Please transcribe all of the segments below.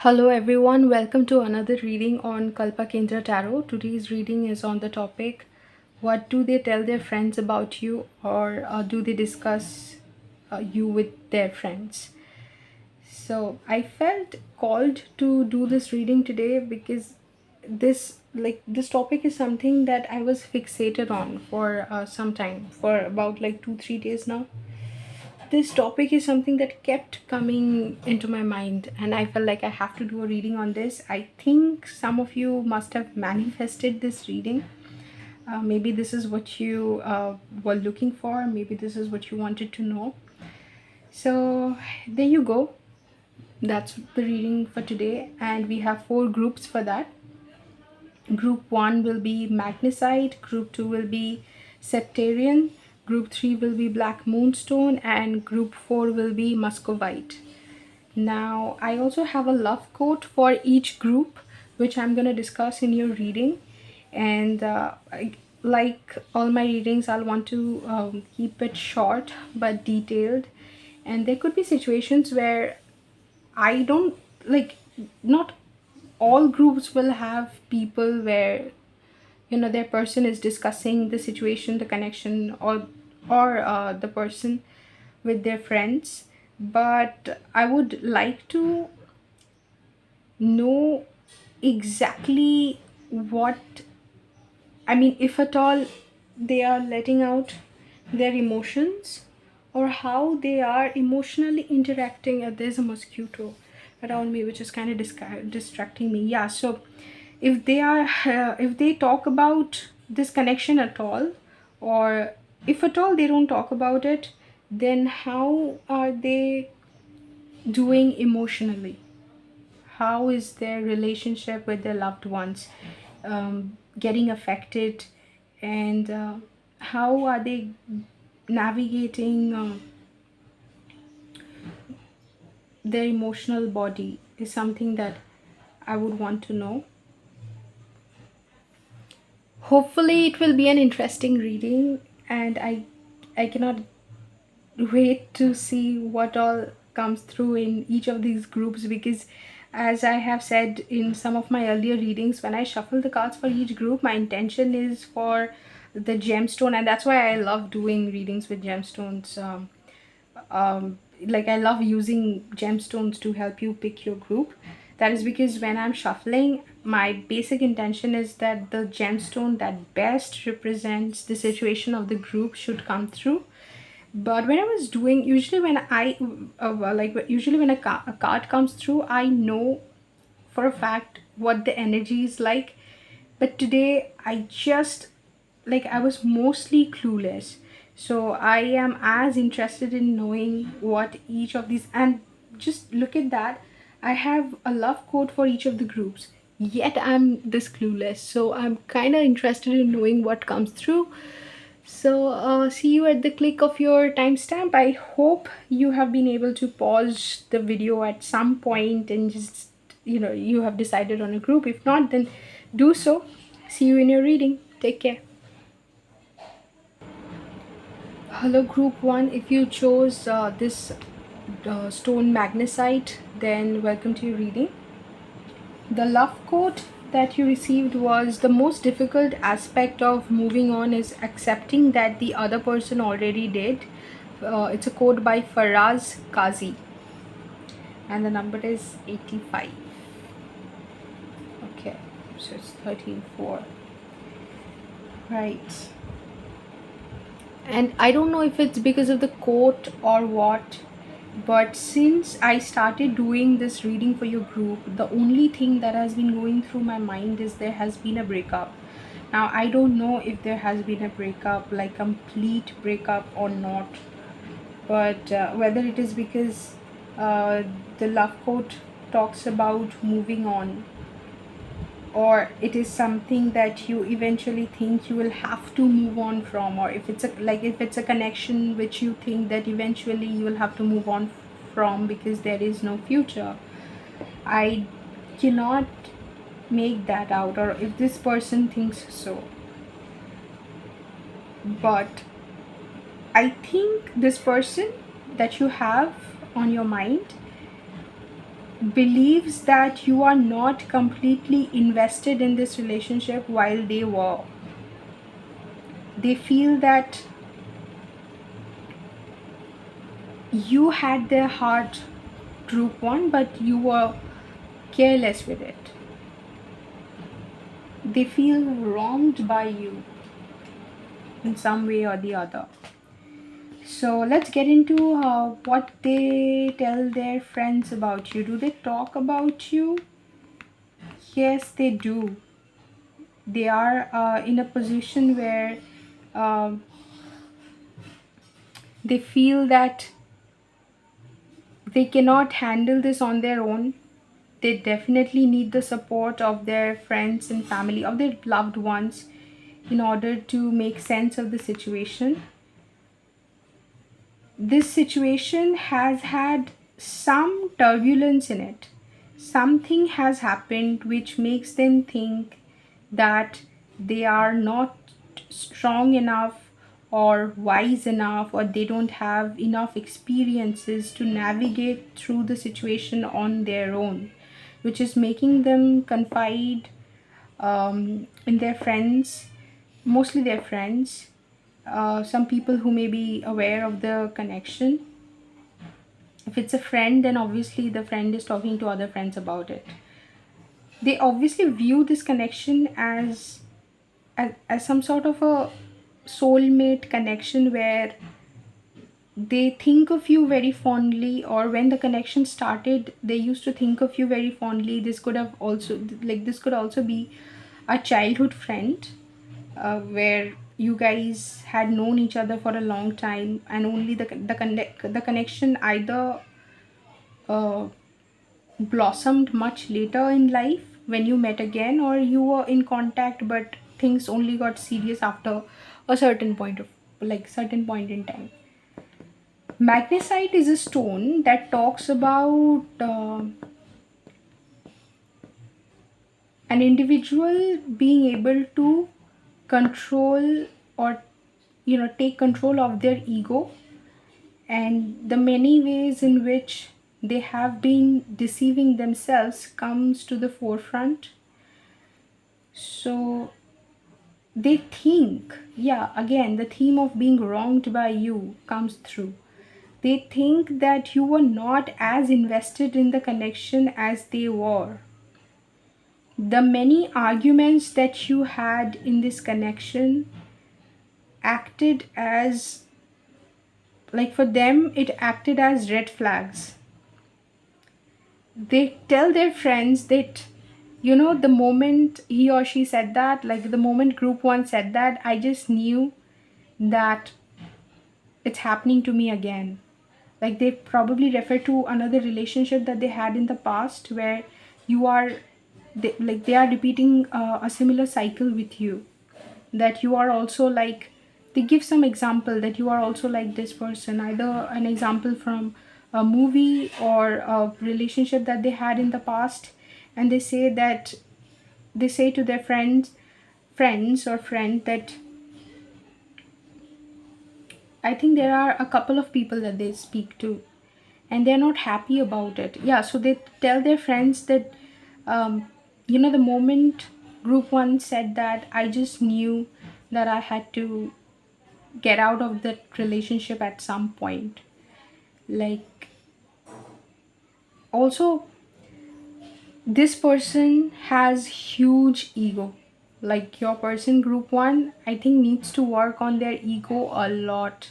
Hello everyone, welcome to another reading on Kalpa Kendra Tarot. Today's reading is on the topic, what do they tell their friends about you, or do they discuss you with their friends? So I felt called to do this reading today because this topic is something that I was fixated on for some time, for about like 2-3 days now. This topic is something that kept coming into my mind, and I felt like I have to do a reading on this. I think some of you must have manifested this reading. Maybe this is what you were looking for, maybe this is what you wanted to know. So there you go, that's the reading for today, and we have 4 groups for that. Group 1 will be Magnesite, Group 2 will be Septarian, Group 3 will be Black Moonstone, and Group 4 will be Muscovite. Now, I also have a love quote for each group, which I'm going to discuss in your reading. And like all my readings, I'll want to keep it short but detailed. And there could be situations where I don't like, not all groups will have people where their person is discussing the situation, the connection, or the person with their friends. But I would like to know exactly what, I mean, if at all they are letting out their emotions, or how they are emotionally interacting. There's a mosquito around me which is kind of distracting me. Yeah, so if they are if they talk about this connection at all, or if at all they don't talk about it, then how are they doing emotionally? How is their relationship with their loved ones getting affected, and how are they navigating their emotional body is something that I would want to know. Hopefully it will be an interesting reading, and I cannot wait to see what all comes through in each of these groups, because as I have said in some of my earlier readings, when I shuffle the cards for each group, my intention is for the gemstone, and that's why I love doing readings with gemstones. Like, I love using gemstones to help you pick your group. That is because when I'm shuffling, my basic intention is that the gemstone that best represents the situation of the group should come through. But when I was doing, usually when usually when a card comes through, I know for a fact what the energy is like. But today I just, like, I was mostly clueless, so I am as interested in knowing what each of these, and just look at that, I have a love quote for each of the groups, yet I'm this clueless. So I'm kind of interested in knowing what comes through. So see you at the click of your timestamp. I hope you have been able to pause the video at some point and just, you have decided on a group. If not, then do so. See you in your reading. Take care. Hello, group 1. If you chose this stone magnesite, then welcome to your reading. The love quote that you received was, the most difficult aspect of moving on is accepting that the other person already did. It's a quote by Faraz Kazi, and the number is 85. Okay, so it's 13-4. Right. And I don't know if it's because of the quote or what, but since I started doing this reading for your group, the only thing that has been going through my mind is there has been a breakup. Now, I don't know if there has been a breakup, like complete breakup or not, but whether it is because the love quote talks about moving on, or it is something that you eventually think you will have to move on from, or if it's a connection which you think that eventually you will have to move on from because there is no future. I cannot make that out, or if this person thinks so, but I think this person that you have on your mind believes that you are not completely invested in this relationship while they were. They feel that you had their heart, group one, but you were careless with it. They feel wronged by you in some way or the other. So let's get into what they tell their friends about you. Do they talk about you? Yes, they do. They are in a position where um, they feel that they cannot handle this on their own. They definitely need the support of their friends and family, of their loved ones, in order to make sense of the situation. This situation has had some turbulence in it. Something has happened which makes them think that they are not strong enough or wise enough, or they don't have enough experiences to navigate through the situation on their own, which is making them confide in their friends, mostly their friends, some people who may be aware of the connection. If it's a friend, then obviously the friend is talking to other friends about it. They obviously view this connection as some sort of a soulmate connection where they think of you very fondly, or when the connection started they used to think of you very fondly. This could have also, like, this could also be a childhood friend, where you guys had known each other for a long time, and only the connection either uh, blossomed much later in life when you met again, or you were in contact but things only got serious after a certain point in time. Magnesite is a stone that talks about an individual being able to control, or take control of their ego, and the many ways in which they have been deceiving themselves comes to the forefront. So they think, yeah, again the theme of being wronged by you comes through. They think that you were not as invested in the connection as they were. The many arguments that you had in this connection acted as, like, for them it acted as red flags. They tell their friends that, the moment he or she said that, like the moment group one said that, I just knew that it's happening to me again. Like, they probably refer to another relationship that they had in the past where you are, they are repeating a similar cycle with you, that you are also like, they give some example that you are also like this person, either an example from a movie or a relationship that they had in the past. And they say that, they say to their friends or friend that, I think there are a couple of people that they speak to and they're not happy about it. Yeah, so they tell their friends that, the moment group one said that, I just knew that I had to get out of that relationship at some point. Like, also, this person has huge ego. Like, your person group one, I think, needs to work on their ego a lot.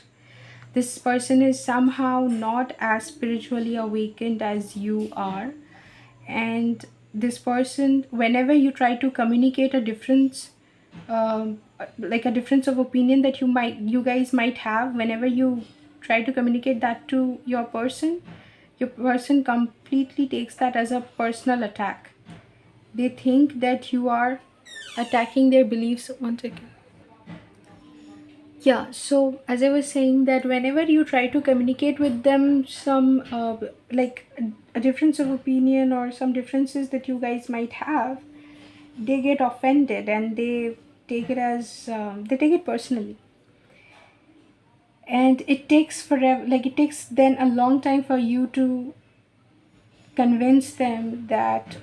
This person is somehow not as spiritually awakened as you are, and this person, whenever you try to communicate a difference, like a difference of opinion that you guys might have, whenever you try to communicate that to your person completely takes that as a personal attack. They think that you are attacking their beliefs. One second. Yeah, so as I was saying, that whenever you try to communicate with them some like a difference of opinion or some differences that you guys might have, they get offended and they take it as, they take it personally. And it takes forever, like it takes then a long time for you to convince them that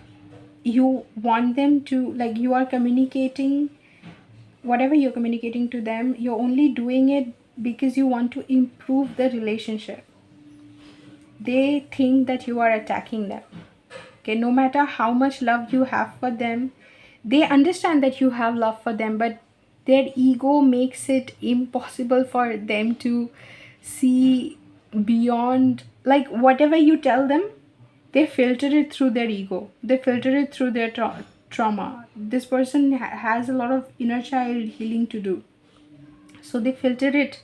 you want them to, like, you are communicating whatever you're communicating to them, you're only doing it because you want to improve the relationship. They think that you are attacking them. Okay, no matter how much love you have for them, they understand that you have love for them, but their ego makes it impossible for them to see beyond, like, whatever you tell them, they filter it through their ego, they filter it through their trauma. This person has a lot of inner child healing to do, so they filter it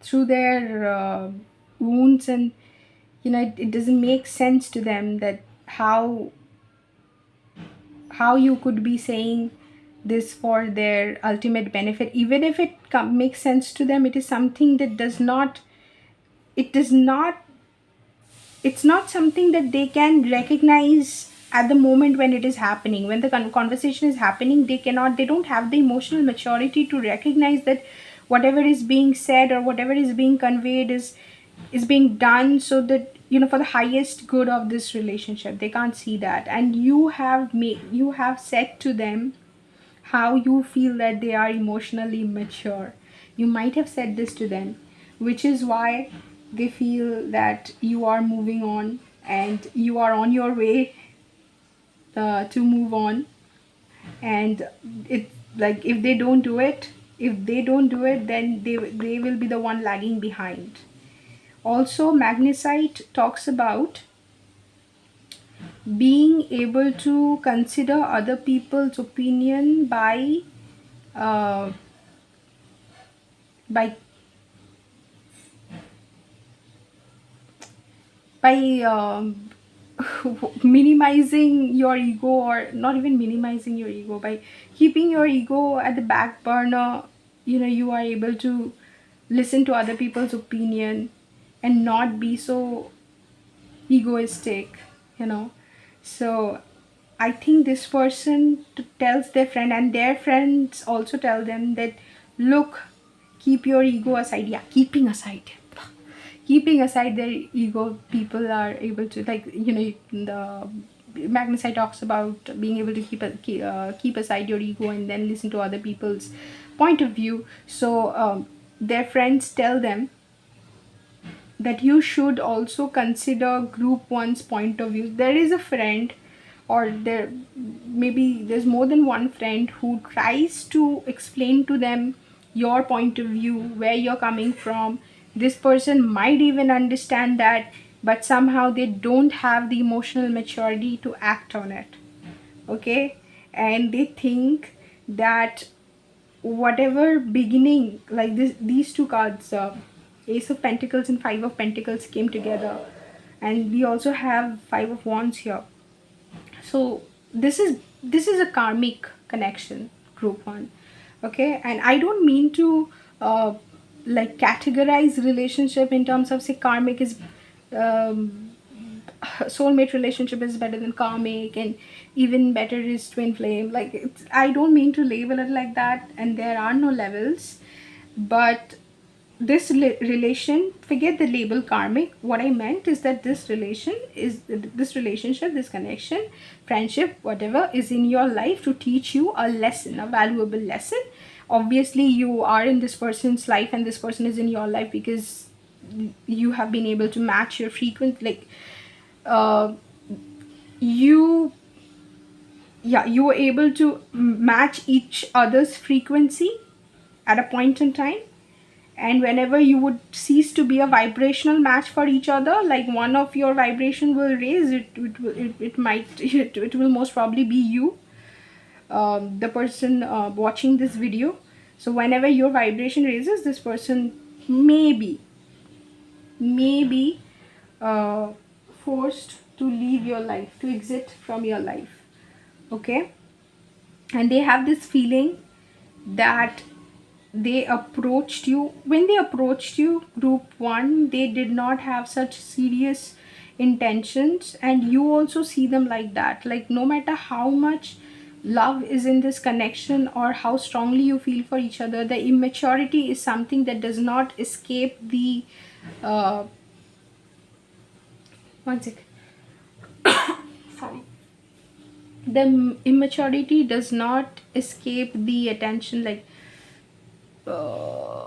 through their wounds. And it doesn't make sense to them that how you could be saying this for their ultimate benefit. Even if it makes sense to them, it is something that it does not it's not something that they can recognize at the moment when it is happening. When the conversation is happening, they don't have the emotional maturity to recognize that whatever is being said or whatever is being conveyed is being done so that, for the highest good of this relationship. They can't see that. And you have said to them how you feel that they are emotionally mature. You might have said this to them, which is why they feel that you are moving on and you are on your way to move on. And it, like, if they don't do it, then they will be the one lagging behind. Also, Magnesite talks about being able to consider other people's opinion uh, by by minimizing your ego, or not even minimizing your ego, by keeping your ego at the back burner. You are able to listen to other people's opinion and not be so egoistic. you know so I think this person tells their friend, and their friends also tell them that, look, keep your ego aside. Yeah, keeping aside their ego, people are able to, like, the Magnesite talks about being able to keep aside your ego and then listen to other people's point of view. So their friends tell them that you should also consider group one's point of view. There is a friend, or maybe there's more than one friend, who tries to explain to them your point of view, where you're coming from. This person might even understand that, but somehow they don't have the emotional maturity to act on it. Okay, and they think that whatever beginning, like these two cards, Ace of Pentacles and Five of Pentacles, came together, and we also have Five of Wands here. So this is a karmic connection, group one. Okay, and I don't mean to like categorize relationship in terms of, say, karmic is um, soulmate relationship is better than karmic, and even better is twin flame. Like, I don't mean to label it like that, and there are no levels. But this relation, forget the label karmic. What I meant is that this relationship, this connection, friendship, whatever, is in your life to teach you a lesson, a valuable lesson. Obviously, you are in this person's life, and this person is in your life because you have been able to match your frequent, like, uh, you you were able to match each other's frequency at a point in time. And whenever you would cease to be a vibrational match for each other, like, one of your vibration will raise, it will most probably be you, the person watching this video. So whenever your vibration raises, this person may be uh, forced to leave your life, to exit from your life. Okay, and they have this feeling that they approached you when they approached you, group one, they did not have such serious intentions. And you also see them like that. Like, no matter how much love is in this connection, or how strongly you feel for each other, the immaturity is something that does not escape the uh, one second Sorry. The immaturity does not escape the attention, like uh,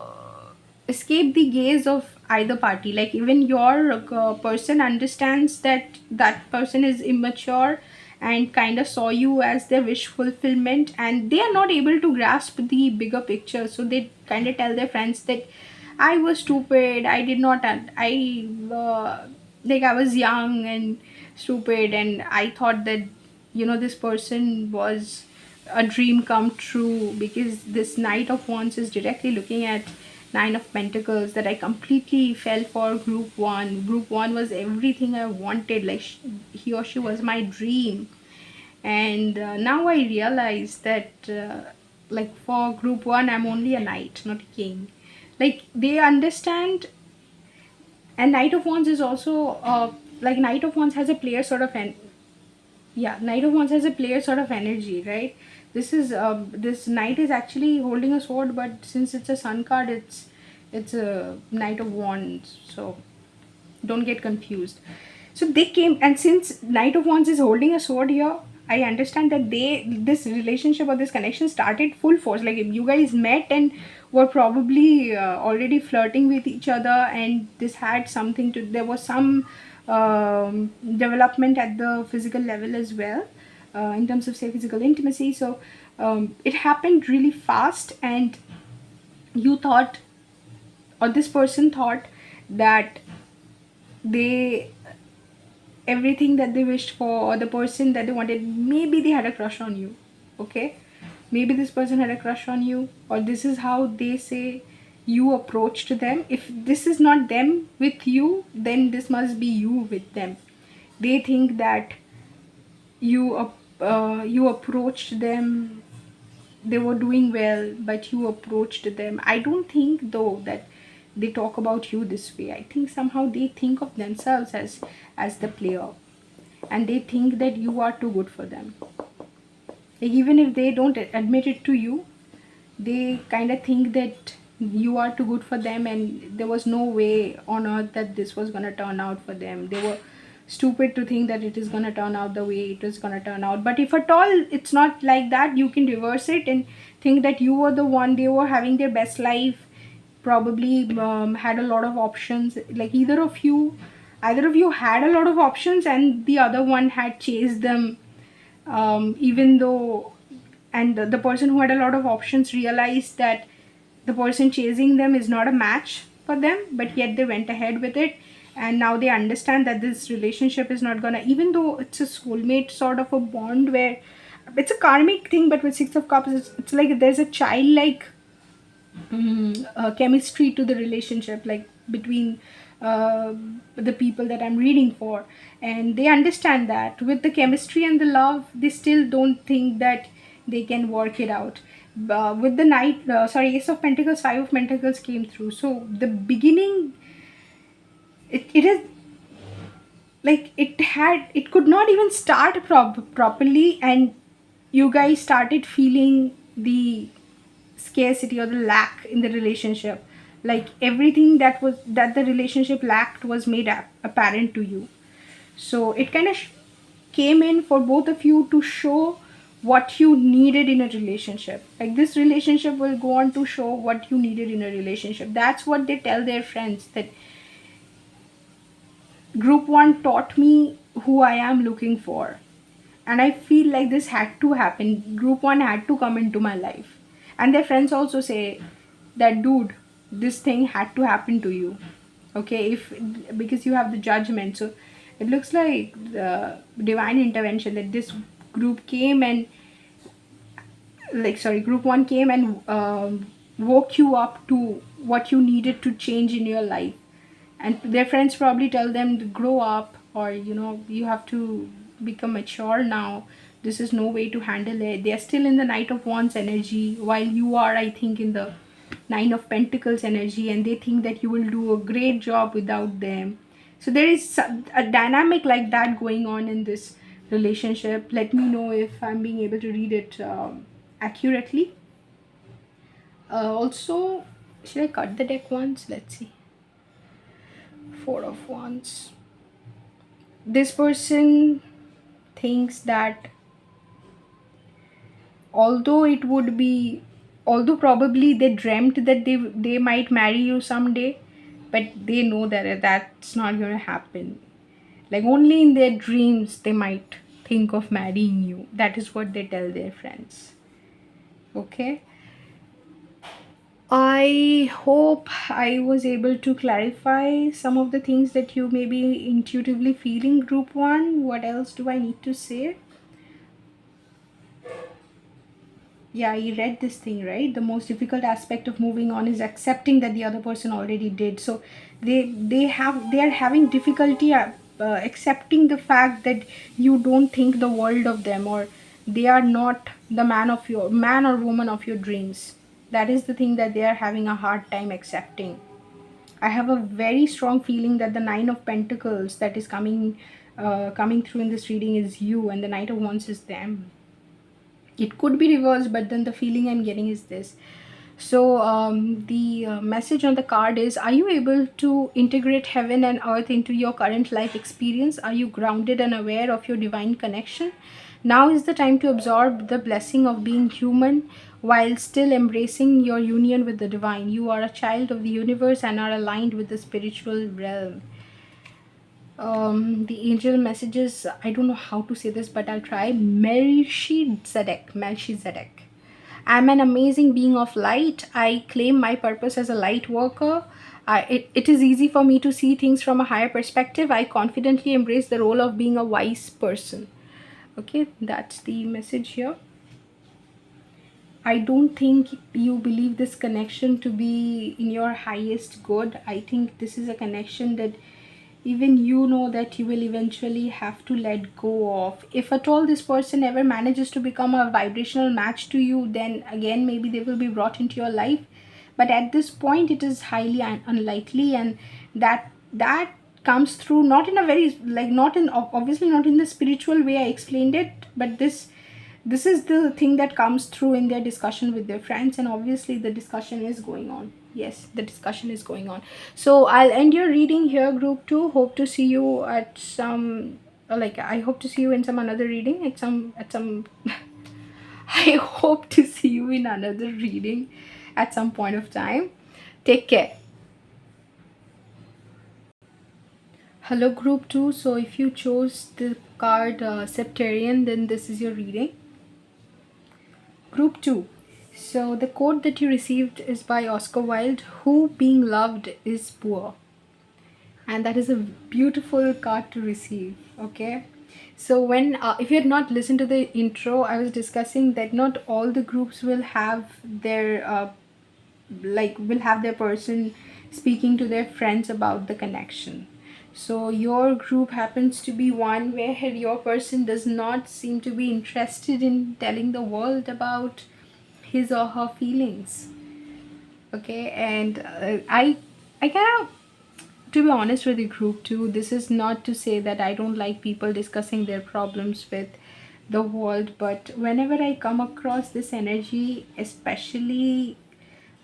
escape the gaze of either party. Like even your person understands that that person is immature and kind of saw you as their wish fulfillment, and they are not able to grasp the bigger picture, so they kind of tell their friends that I was stupid, I did not like I was young and stupid, and I thought that this person was a dream come true, because this Knight of Wands is directly looking at Nine of Pentacles, that I completely fell for group one. Group one was everything I wanted, like he or she was my dream. And now I realize that like for group one I'm only a knight, not a king. Like they understand. And Knight of Wands is also like Knight of Wands has a player sort of yeah, Knight of Wands has a player sort of energy, right? This knight is actually holding a sword, but since it's a sun card, it's a Knight of Wands, so don't get confused. So they came, and since Knight of Wands is holding a sword here, I understand that this relationship or this connection started full force. Like you guys met and were probably already flirting with each other, and this had something to. There was some development at the physical level as well, in terms of say physical intimacy. So it happened really fast, and you thought, or this person thought, that they everything that they wished for, or the person that they wanted, maybe they had a crush on you. Okay, maybe this person had a crush on you, or this is how they say you approached them. If this is not them with you, then this must be you with them. They think that you approached them, they were doing well, but you approached them. I don't think though that they talk about you this way. I think somehow they think of themselves as the player, and they think that you are too good for them. Like even if they don't admit it to you, they kind of think that you are too good for them, and there was no way on earth that this was going to turn out for them. They were stupid to think that it is going to turn out the way it is going to turn out. But if at all it's not like that, you can reverse it and think that you were the one. They were having their best life, probably had a lot of options. Like either of you had a lot of options, and the other one had chased them, even though, and the person who had a lot of options realized that the person chasing them is not a match for them, but yet they went ahead with it. And now they understand that this relationship is not gonna, even though it's a soulmate sort of a bond where it's a karmic thing, but with Six of Cups, it's like there's a childlike chemistry to the relationship, like between uh, the people that I'm reading for. And they understand that with the chemistry and the love, they still don't think that they can work it out. With the Ace of Pentacles, Five of Pentacles came through. So the beginning, it is like it could not even start properly, and you guys started feeling the scarcity or the lack in the relationship. Like everything that the relationship lacked was made apparent to you. So it kind of came in for both of you to show what you needed in a relationship. Like this relationship will go on to show what you needed in a relationship. That's what they tell their friends, that group one taught me who I am looking for. And I feel like this had to happen. Group one had to come into my life. And their friends also say that, dude, this thing had to happen to you. Okay, if because you have the judgment. So it looks like the divine intervention, that this group came and group one came and woke you up to what you needed to change in your life. And their friends probably tell them to grow up, or you have to become mature now. This is no way to handle it. They are still in the Knight of Wands energy, while you are, I think, in the Nine of Pentacles energy, and they think that you will do a great job without them. So there is a dynamic like that going on in this relationship. Let me know if I'm being able to read it accurately. Also, should I cut the deck once? Let's see. Four of Wands. This person thinks that although it would be, although probably they dreamt that they might marry you someday, but they know that that's not going to happen. Like only in their dreams they might think of marrying you. That is what they tell their friends. Okay, I hope I was able to clarify some of the things that you may be intuitively feeling, group 1. What else do I need to say? Yeah, you read this thing, right? The most difficult aspect of moving on is accepting that the other person already did. So they are having difficulty accepting the fact that you don't think the world of them, or they are not the man or woman of your dreams. That is the thing that they are having a hard time accepting. I have a very strong feeling that the Nine of Pentacles that is coming through in this reading is you, and the Knight of Wands is them. It could be reversed, but then the feeling I'm getting is this. So the message on the card is, are you able to integrate heaven and earth into your current life experience? Are you grounded and aware of your divine connection? Now is the time to absorb the blessing of being human while still embracing your union with the divine. You are a child of the universe and are aligned with the spiritual realm. The angel messages, I don't know how to say this, but I'll try. Melchizedek. I'm an amazing being of light. I claim my purpose as a light worker. It is easy for me to see things from a higher perspective. I confidently embrace the role of being a wise person. Okay, that's the message here. I don't think you believe this connection to be in your highest good. I think this is a connection that even you know that you will eventually have to let go of. If at all this person ever manages to become a vibrational match to you, then again maybe they will be brought into your life. But at this point, it is highly unlikely, and that comes through not in a very, like, not in, obviously not in the spiritual way I explained it, but this is the thing that comes through in their discussion with their friends, and obviously the discussion is going on. Yes, the discussion is going on. So I'll end your reading here, group 2. Hope to see you at some, like, I hope to see you in some another reading at some I hope to see you in another reading at some point of time. Take care. Hello, group 2. So if you chose the card Septarian, then this is your reading. Group 2. So the quote that you received is by Oscar Wilde, who being loved is poor. And that is a beautiful card to receive. Okay. So when if you had not listened to the intro, I was discussing that not all the groups will have their will have their person speaking to their friends about the connection. So your group happens to be one where your person does not seem to be interested in telling the world about his or her feelings. Okay, and I kind of, to be honest with the group too, this is not to say that I don't like people discussing their problems with the world, but whenever I come across this energy, especially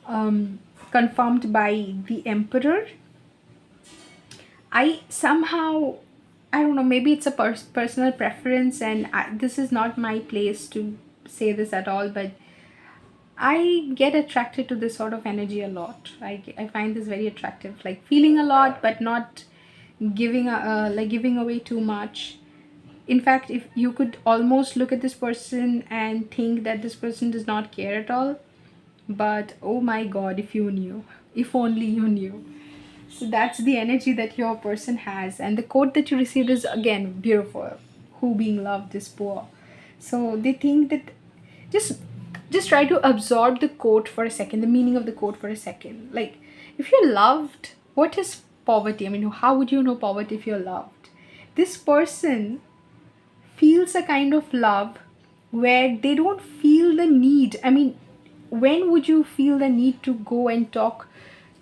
um, confirmed by the emperor, I somehow, I don't know, maybe it's a personal preference, and this is not my place to say this at all, but I get attracted to this sort of energy a lot. I find this very attractive, like feeling a lot, but not giving away too much. In fact, if you could almost look at this person and think that this person does not care at all, but oh my god, if you knew, if only you knew. So that's the energy that your person has. And the quote that you received is again beautiful. Who being loved is poor. So they think that, just just try to absorb the quote for a second, the meaning of the quote for a second. Like, if you're loved, what is poverty? I mean, how would you know poverty if you're loved? This person feels a kind of love where they don't feel the need. I mean, when would you feel the need to go and talk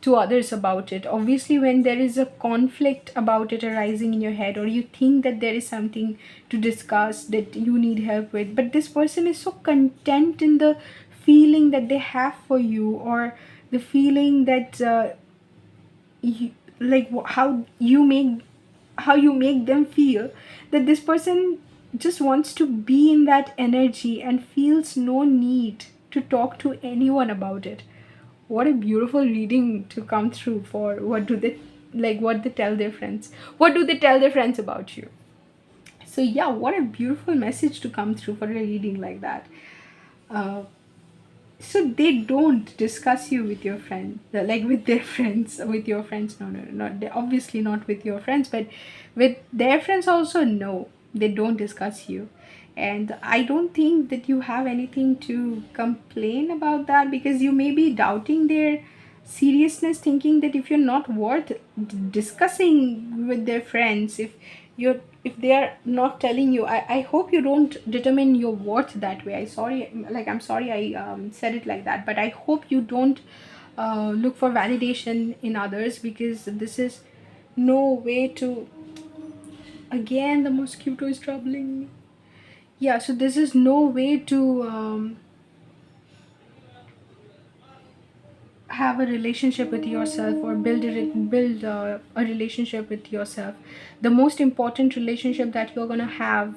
to others about it? Obviously, when there is a conflict about it arising in your head, or you think that there is something to discuss that you need help with. But this person is so content in the feeling that they have for you, or the feeling that you, like how you make them feel, that this person just wants to be in that energy and feels no need to talk to anyone about it. What a beautiful reading to come through for what do they, like, what they tell their friends. What do they tell their friends about you? So yeah, what a beautiful message to come through for a reading like that. Uh, so they don't discuss you with your friend, like with their friends, with your friends. No, no, not they, obviously not with your friends, but with their friends also. No, they don't discuss you, and I don't think that you have anything to complain about that, because you may be doubting their seriousness, thinking that if you're not worth discussing with their friends, if they are not telling you, I hope you don't determine your worth that way. I'm sorry I said it like that, but I hope you don't look for validation in others, because this is no way to, again the mosquito is troubling me. Yeah, so this is no way to have a relationship with yourself, or build a relationship with yourself. The most important relationship that you're gonna have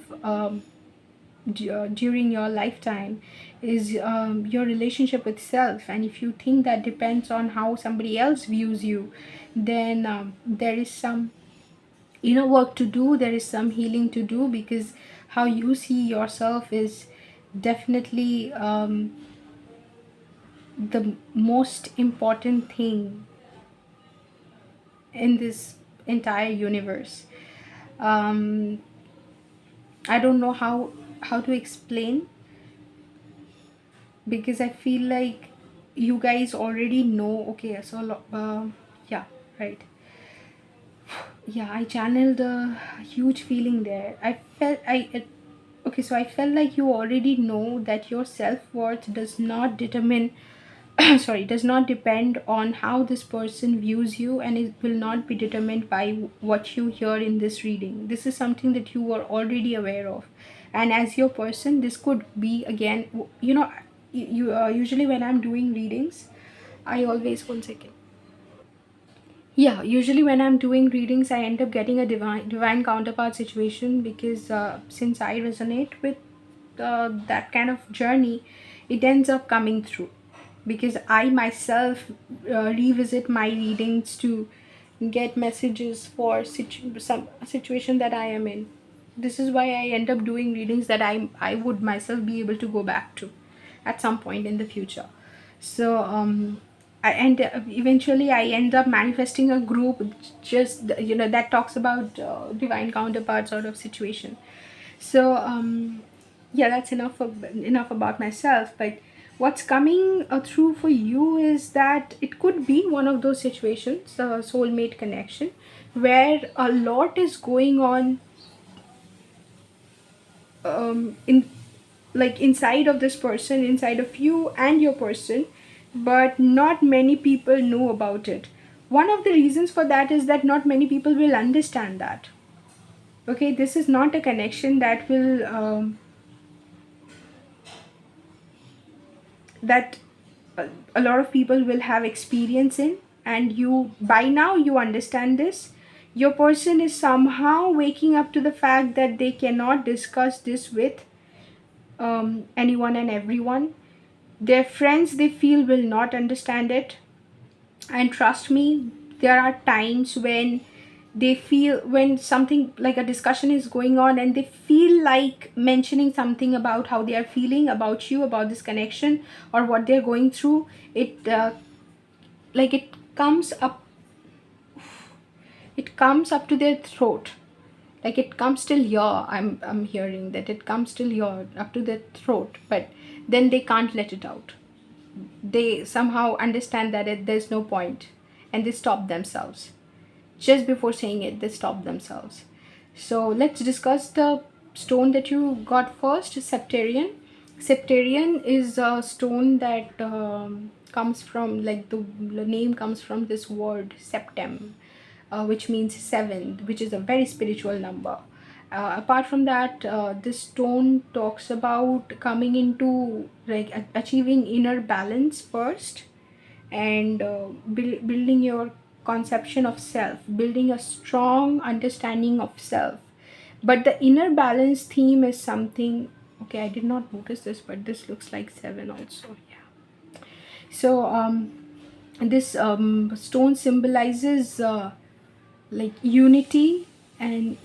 during your lifetime is your relationship with self. And if you think that depends on how somebody else views you, then there is some inner work to do, there is some healing to do, because how you see yourself is definitely the most important thing in this entire universe. um, I don't know how to explain, because I feel like you guys already know. Okay, so yeah, right. Yeah, I channeled a huge feeling there. Okay, so I felt like you already know that your self-worth does not determine sorry, does not depend on how this person views you, and it will not be determined by what you hear in this reading. This is something that you are already aware of. And as your person, this could be, again, usually when I'm doing readings, I always, one second. Yeah, usually when I'm doing readings, I end up getting a divine counterpart situation, because since I resonate with that kind of journey, it ends up coming through, because I myself revisit my readings to get messages for some situation that I am in. This is why I end up doing readings that I would myself be able to go back to at some point in the future. So eventually I end up manifesting a group, just that talks about divine counterpart sort of situation. So yeah, that's enough about myself. But what's coming through for you is that it could be one of those situations, a soulmate connection, where a lot is going on in, like, inside of this person, inside of you and your person, but not many people know about it. One of the reasons for that is that not many people will understand that. Okay, this is not a connection that will that a lot of people will have experience in, and you, by now you understand this. Your person is somehow waking up to the fact that they cannot discuss this with anyone and everyone. Their friends, they feel, will not understand it. And trust me, there are times when they feel, when something like a discussion is going on, and they feel like mentioning something about how they are feeling about you, about this connection, or what they're going through. It like it comes up to their throat, like it comes till here. I'm hearing that it comes till here, up to their throat, but then they can't let it out. They somehow understand that there's no point, and they stop themselves. Just before saying it, they stop themselves. So let's discuss the stone that you got first, Septarian. Septarian is a stone that comes from, like, the name comes from this word septem, which means seven, which is a very spiritual number. Apart from that, this stone talks about coming into, like, achieving inner balance first, and building your conception of self, building a strong understanding of self, But the inner balance theme is something. Okay, I did not notice this, but this looks like 7 also. Yeah. So this stone symbolizes like unity, and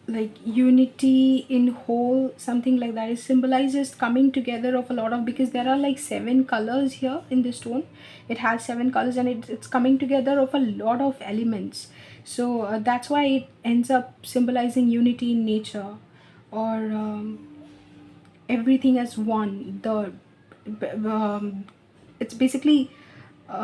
like unity in whole, something like that. It symbolizes coming together of a lot of, because there are like 7 colors here in the stone. It has 7 colors, and it's coming together of a lot of elements. So that's why it ends up symbolizing unity in nature, or everything as one. It's basically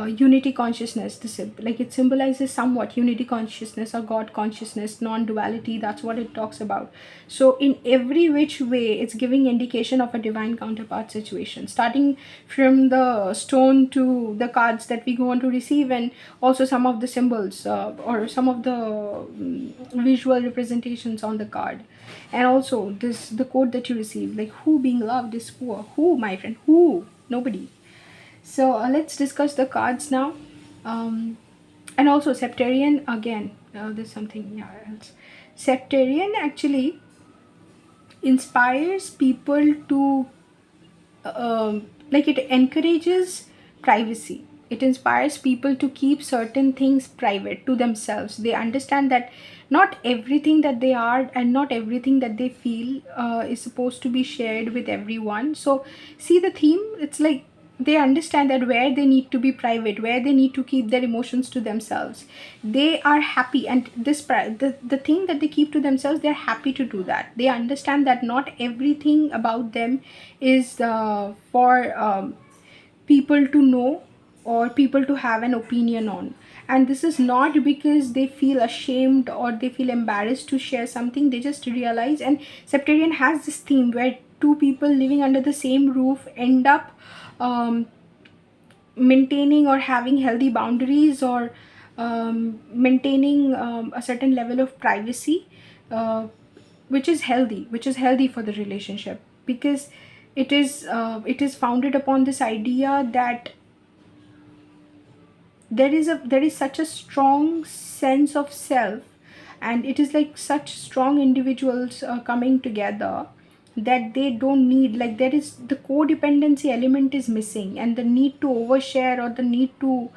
unity consciousness. Like it symbolizes somewhat unity consciousness or God consciousness, non-duality. That's what it talks about. So in every which way, it's giving indication of a divine counterpart situation, starting from the stone to the cards that we go on to receive, and also some of the symbols, or some of the visual representations on the card. And also this, the quote that you receive, like, who being loved is poor? Who, my friend? Who? Nobody. So let's discuss the cards now. And also Septarian again. There's something, yeah, else. Septarian actually inspires people to, like, it encourages privacy. It inspires people to keep certain things private to themselves. They understand that not everything that they are and not everything that they feel is supposed to be shared with everyone. So see the theme, it's like they understand that where they need to be private, where they need to keep their emotions to themselves, they are happy. And the thing that they keep to themselves, they're happy to do that. They understand that not everything about them is for people to know, or people to have an opinion on. And this is not because they feel ashamed or they feel embarrassed to share something. They just realize. And Septarian has this theme where two people living under the same roof end up um, maintaining or having healthy boundaries, or maintaining a certain level of privacy, uh, which is healthy for the relationship, because it is founded upon this idea that there is such a strong sense of self, and it is like such strong individuals coming together, that they don't need, like, there is the codependency element is missing, and the need to overshare or the need to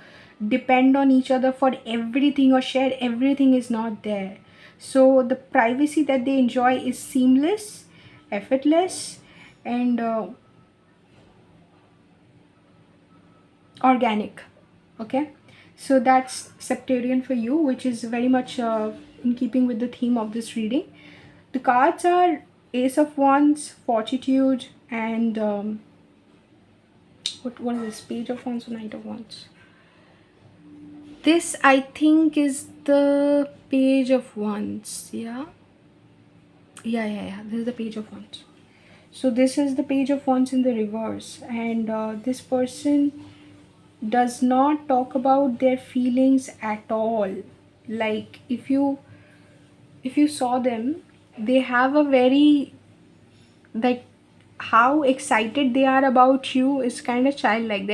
depend on each other for everything or share everything is not there. So the privacy that they enjoy is seamless, effortless, and organic. Okay, so that's Septarian for you, which is very much in keeping with the theme of this reading. The cards are Ace of Wands, Fortitude, and what is this? Page of Wands or Knight of Wands? This, I think, is the Page of Wands. Yeah. This is the Page of Wands. So this is the Page of Wands in the reverse, and this person does not talk about their feelings at all. Like, if you saw them, they have a very, like, how excited they are about you is kind of childlike.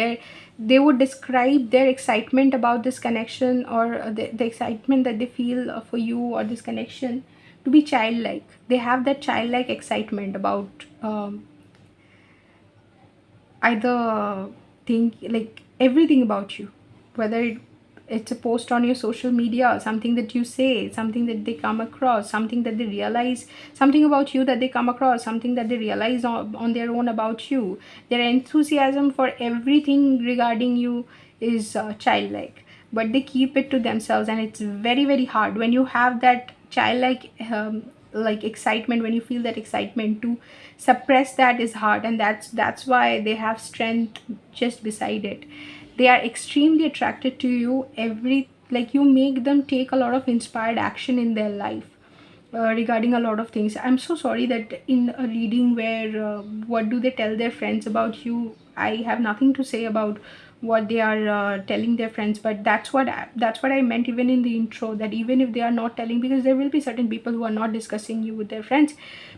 They would describe their excitement about this connection, or the excitement that they feel for you or this connection, to be childlike. They have that childlike excitement about either think, like, everything about you, whether it's a post on your social media, something that you say, something that they come across, something that they realize, something about you that they come across, something that they realize on their own about you. Their enthusiasm for everything regarding you is childlike, but they keep it to themselves, and it's very, very hard when you have that childlike like excitement. When you feel that excitement, to suppress that is hard, and that's why they have strength just beside it. They are extremely attracted to you. Like, you make them take a lot of inspired action in their life, regarding a lot of things. I'm so sorry that in a reading where what do they tell their friends about you, I have nothing to say about what they are telling their friends. But that's what I meant even in the intro, that even if they are not telling, because there will be certain people who are not discussing you with their friends,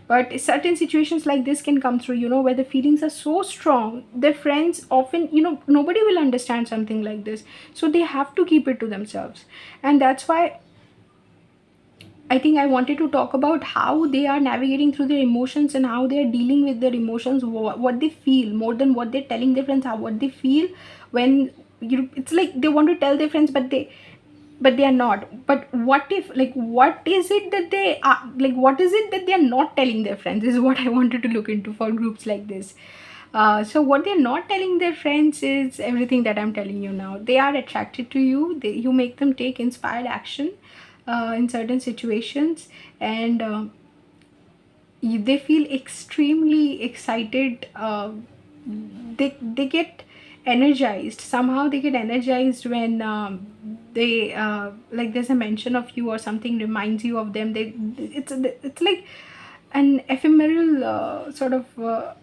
but certain situations like this can come through, where the feelings are so strong. Their friends often, nobody will understand something like this, so they have to keep it to themselves. And that's why I think I wanted to talk about how they are navigating through their emotions and how they are dealing with their emotions, what they feel more than what they're telling their friends, how what they feel when it's like they want to tell their friends, but they are not. But what if, like, what is it that they are, like, what is it that they are not telling their friends is what I wanted to look into for groups like this. So what they're not telling their friends is everything that I'm telling you now. They are attracted to you. You make them take inspired action in certain situations, and they feel extremely excited. They get energized somehow. They get energized when they like there's a mention of you or something reminds you of them. It's like an ephemeral sort of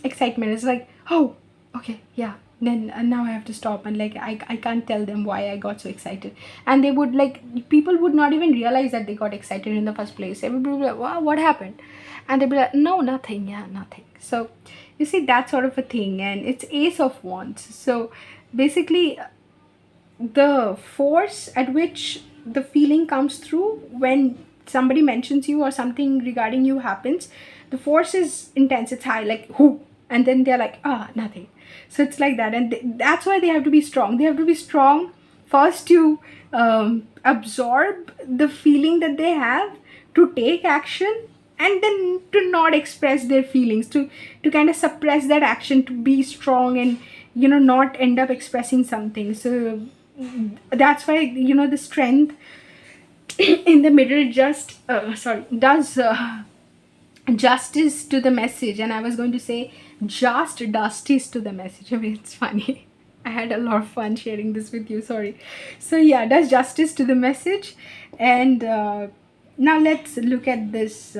excitement. It's like, oh, okay, yeah, then now I have to stop, and like I can't tell them why I got so excited. And they would, like, people would not even realize that they got excited in the first place. Everybody would be like, wow, what happened? And they'd be like, no, nothing, yeah, nothing. So you see, that sort of a thing. And it's Ace of Wands. So basically, the force at which the feeling comes through when somebody mentions you or something regarding you happens, the force is intense, it's high, like who, and then they're like, ah, nothing. So it's like that. And that's why they have to be strong. They have to be strong first to absorb the feeling that they have, to take action, and then to not express their feelings, to kind of suppress that action, to be strong and not end up expressing something. So that's why the strength in the middle just does justice to the message. And I was going to say just justice to the message. I mean, it's funny. I had a lot of fun sharing this with you, sorry. So yeah, does justice to the message. And now let's look at this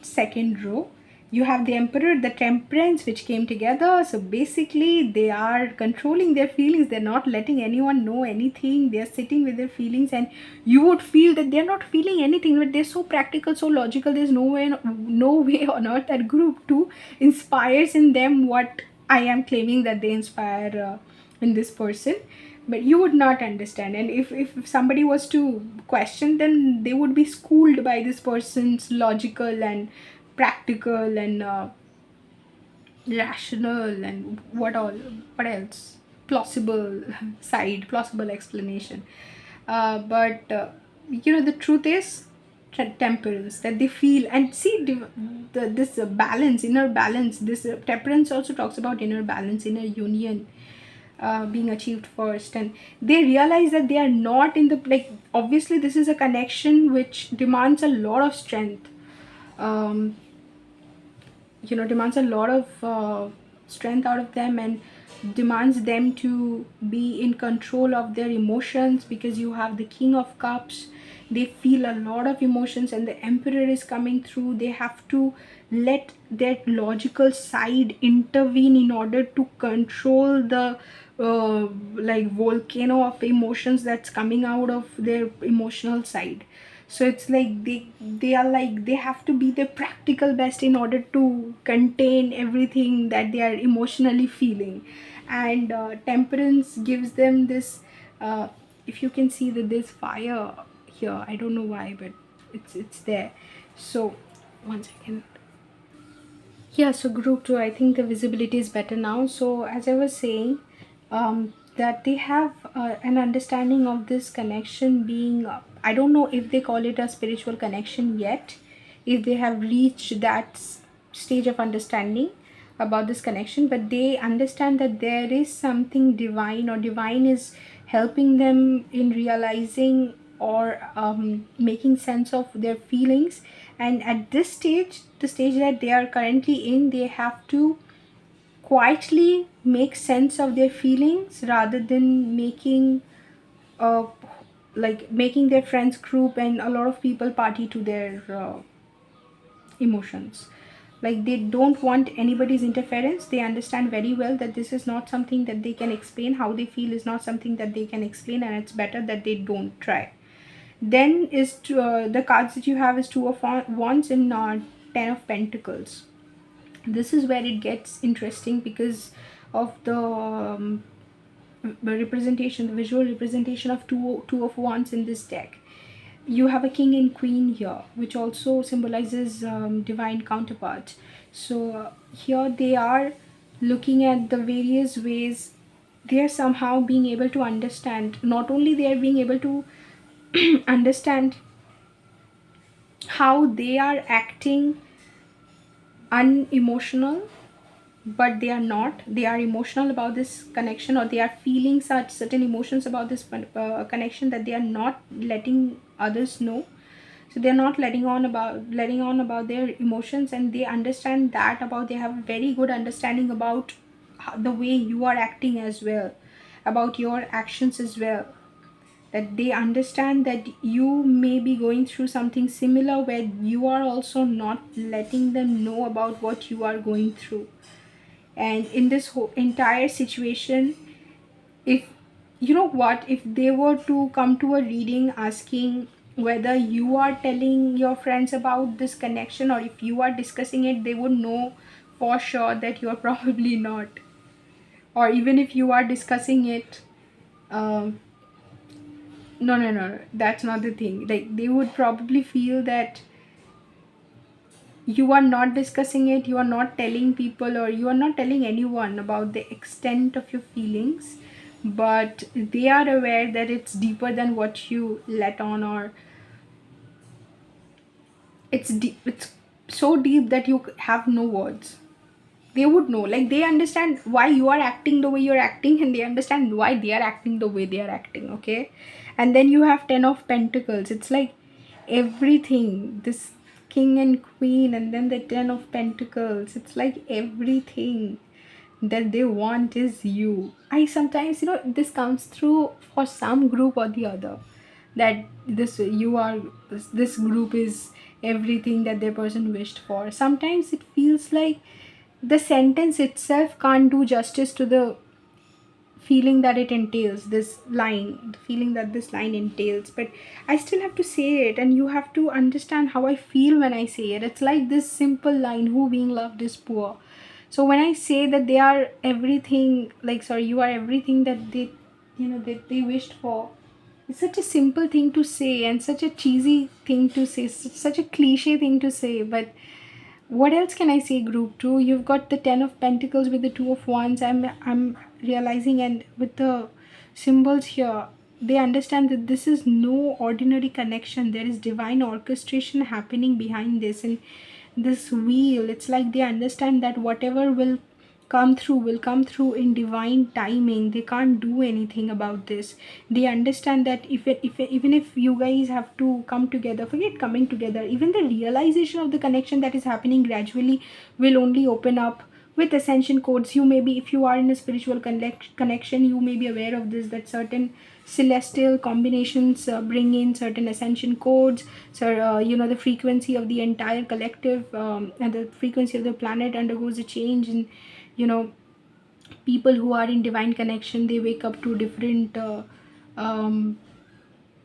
second row. You have the Emperor, the Temperance, which came together. So basically they are controlling their feelings. They're not letting anyone know anything. They're sitting with their feelings, and you would feel that they're not feeling anything, but they're so practical, so logical. There's no way on earth that group 2 inspires in them what I am claiming that they inspire in this person. But you would not understand. And if somebody was to question, then they would be schooled by this person's logical and practical and rational and what else, plausible side, plausible explanation. But the truth is temperance, that they feel. And see, this balance, inner balance. This temperance also talks about inner balance, inner union being achieved first. And they realize that they are not in the, like, obviously this is a connection which demands a lot of strength, um, demands a lot of strength out of them, and demands them to be in control of their emotions, because you have the King of Cups. They feel a lot of emotions, and the Emperor is coming through. They have to let their logical side intervene in order to control the like volcano of emotions that's coming out of their emotional side. So it's like they are like, they have to be their practical best in order to contain everything that they are emotionally feeling. And temperance gives them this, if you can see that there's fire here, I don't know why, but it's there. So one second. Yeah, so group 2, I think the visibility is better now. So as I was saying, that they have an understanding of this connection being, I don't know if they call it a spiritual connection yet, if they have reached that stage of understanding about this connection, but they understand that there is something divine, or divine is helping them in realizing or making sense of their feelings. And at this stage, the stage that they are currently in, they have to quietly make sense of their feelings rather than making making their friends group and a lot of people party to their emotions. Like, they don't want anybody's interference. They understand very well that this is not something that they can explain. How they feel is not something that they can explain, and it's better that they don't try. Then is the cards that you have is Two of Wands and Ten of Pentacles. This is where it gets interesting because of the representation, the visual representation of two of Wands in this deck. you have a king and queen here, which also symbolizes divine counterparts. So here they are looking at the various ways they are somehow being able to understand. Not only they are being able to understand how they are acting unemotional, but they are not. They are emotional about this connection, or they are feeling such certain emotions about this connection that they are not letting others know. So they're not letting on about their emotions, and they understand that about, they have a very good understanding about the way you are acting as well, about your actions as well, that they understand that you may be going through something similar where you are also not letting them know about what you are going through. And in this whole entire situation, if you know what, if they were to come to a reading asking whether you are telling your friends about this connection or if you are discussing it, they would know for sure that you are probably not. Or even if you are discussing it, um, no, that's not the thing. Like, they would probably feel that you are not discussing it, you are not telling people, or you are not telling anyone about the extent of your feelings, but they are aware that it's deeper than what you let on, or it's deep, it's so deep that you have no words. They would know, like, they understand why you are acting the way you're acting, and they understand why they are acting the way they are acting, okay? And then you have 10 of pentacles. It's like everything, this king and queen, and then the 10 of pentacles. It's like everything that they want is you. I sometimes, this comes through for some group or the other, that this group is everything that their person wished for. Sometimes it feels like the sentence itself can't do justice to the feeling that it entails, this line, the feeling that this line entails, but I still have to say it, and you have to understand how I feel when I say it. It's like this simple line, who being loved is poor. So when I say that they are everything, like, sorry, you are everything that they, that they wished for, it's such a simple thing to say, and such a cheesy thing to say, such a cliche thing to say, but what else can I say? Group 2, you've got the 10 of pentacles with the 2 of wands. I'm realizing, and with the symbols here, they understand that this is no ordinary connection. There is divine orchestration happening behind this, and this wheel, it's like they understand that whatever will come through in divine timing. They can't do anything about this. They understand that even if you guys have to come together, forget coming together, even the realization of the connection that is happening gradually will only open up with ascension codes. You may be, if you are in a spiritual connection, you may be aware of this, that certain celestial combinations bring in certain ascension codes. So the frequency of the entire collective, and the frequency of the planet undergoes a change. And you know people who are in divine connection, they wake up to um,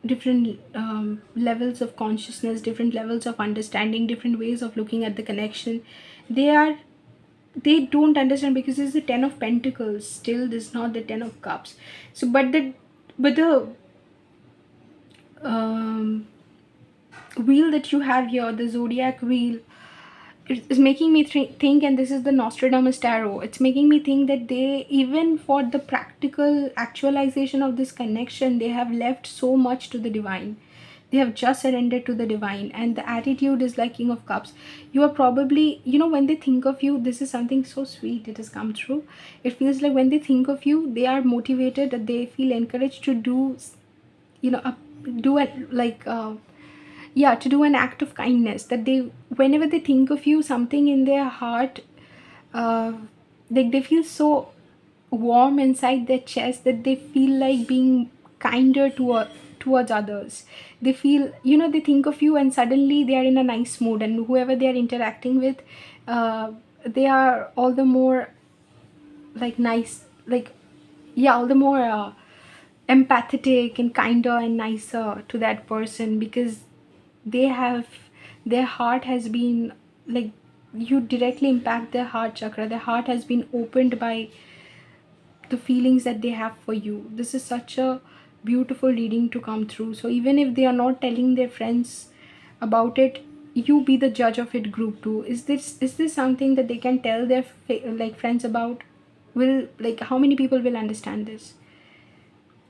different levels of consciousness, different levels of understanding, different ways of looking at the connection. They don't understand, because it's the 10 of pentacles, still this is not the 10 of cups. So but the um, wheel that you have here, the zodiac wheel, it's making me think, and this is the Nostradamus tarot, it's making me think that they, even for the practical actualization of this connection, they have left so much to the divine. They have just surrendered to the divine, and the attitude is like King of Cups. You are probably, when they think of you, this is something so sweet, it has come true. It feels like when they think of you, they are motivated, that they feel encouraged to do, you know a, do it, like, yeah, to do an act of kindness, that they, whenever they think of you, something in their heart, uh, like, they feel so warm inside their chest, that they feel like being kinder towards others. They feel, they think of you, and suddenly they are in a nice mood, and whoever they are interacting with, they are all the more, like, nice, like, yeah, all the more empathetic and kinder and nicer to that person, because they have, their heart has been, like, you directly impact their heart chakra. Their heart has been opened by the feelings that they have for you. This is such a beautiful reading to come through. So even if they are not telling their friends about it, you be the judge of it. Group 2, is this something that they can tell their like friends about? Will, like, how many people will understand this?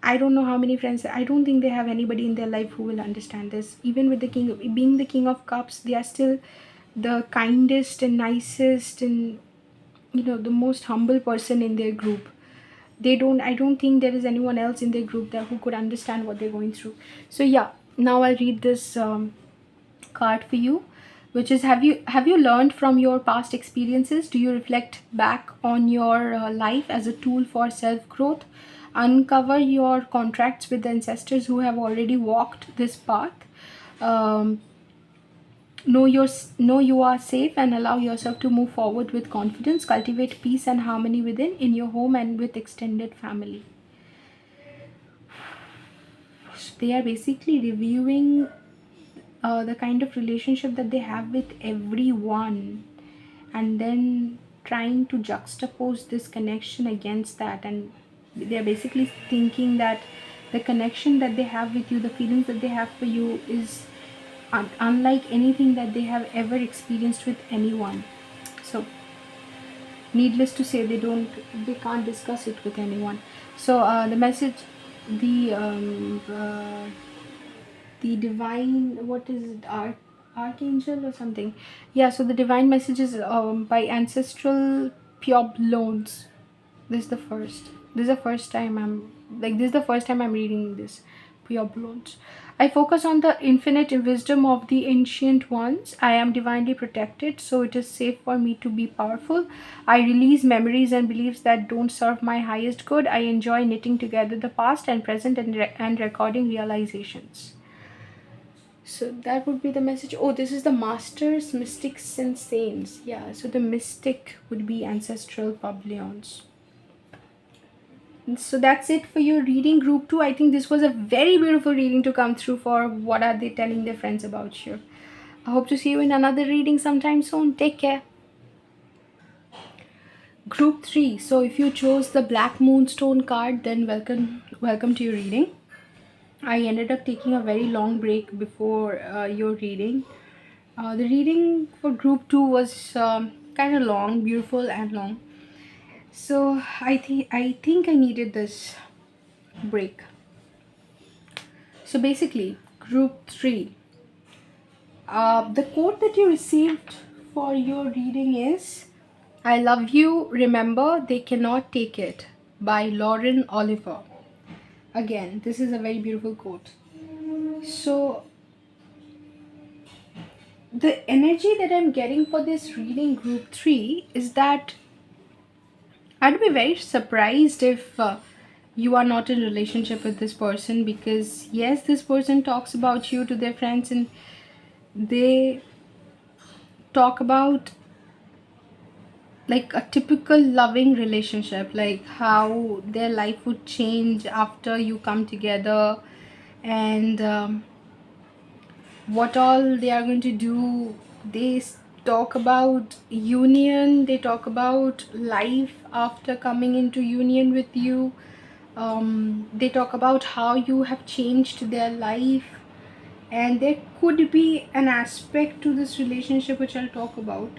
I don't know how many friends. I don't think they have anybody in their life who will understand this. Even with the king, being the king of cups, they are still the kindest and nicest and, the most humble person in their group. I don't think there is anyone else in their group that who could understand what they're going through. So yeah, now I'll read this card for you, which is, have you learned from your past experiences? Do you reflect back on your life as a tool for self growth? Uncover your contracts with the ancestors who have already walked this path. um, know you are safe and allow yourself to move forward with confidence. Cultivate peace and harmony within, in your home and with extended family. They are basically reviewing the kind of relationship that they have with everyone, and then trying to juxtapose this connection against that. And they're basically thinking that the connection that they have with you, the feelings that they have for you, is unlike anything that they have ever experienced with anyone. So needless to say, they can't discuss it with anyone. So the message, the the divine, what is it, archangel or something. Yeah, so the divine message is by ancestral pueblones. This is the first time I'm reading this. Pueblones. I focus on the infinite wisdom of the ancient ones. I am divinely protected, so it is safe for me to be powerful. I release memories and beliefs that don't serve my highest good. I enjoy knitting together the past and present, and recording realizations. So that would be the message. Oh, this is the masters, mystics, and saints. Yeah, so the mystic would be ancestral pueblones. So that's it for your reading, group 2. I think this was a very beautiful reading to come through for what are they telling their friends about you. I hope to see you in another reading sometime soon. Take care. Group 3. So if you chose the Black Moonstone card, then welcome to your reading. I ended up taking a very long break before your reading. The reading for group 2 was kind of long, beautiful and long. So I think I needed this break. So basically, group 3. The quote that you received for your reading is, I love you, remember they cannot take it, by Lauren Oliver. Again, this is a very beautiful quote. So the energy that I'm getting for this reading, group 3, is that I'd be very surprised if you are not in relationship with this person, because yes, this person talks about you to their friends, and they talk about like a typical loving relationship, like how their life would change after you come together, and what all they are going to do. They talk about union, they talk about life after coming into union with you. They talk about how you have changed their life, and there could be an aspect to this relationship which I'll talk about,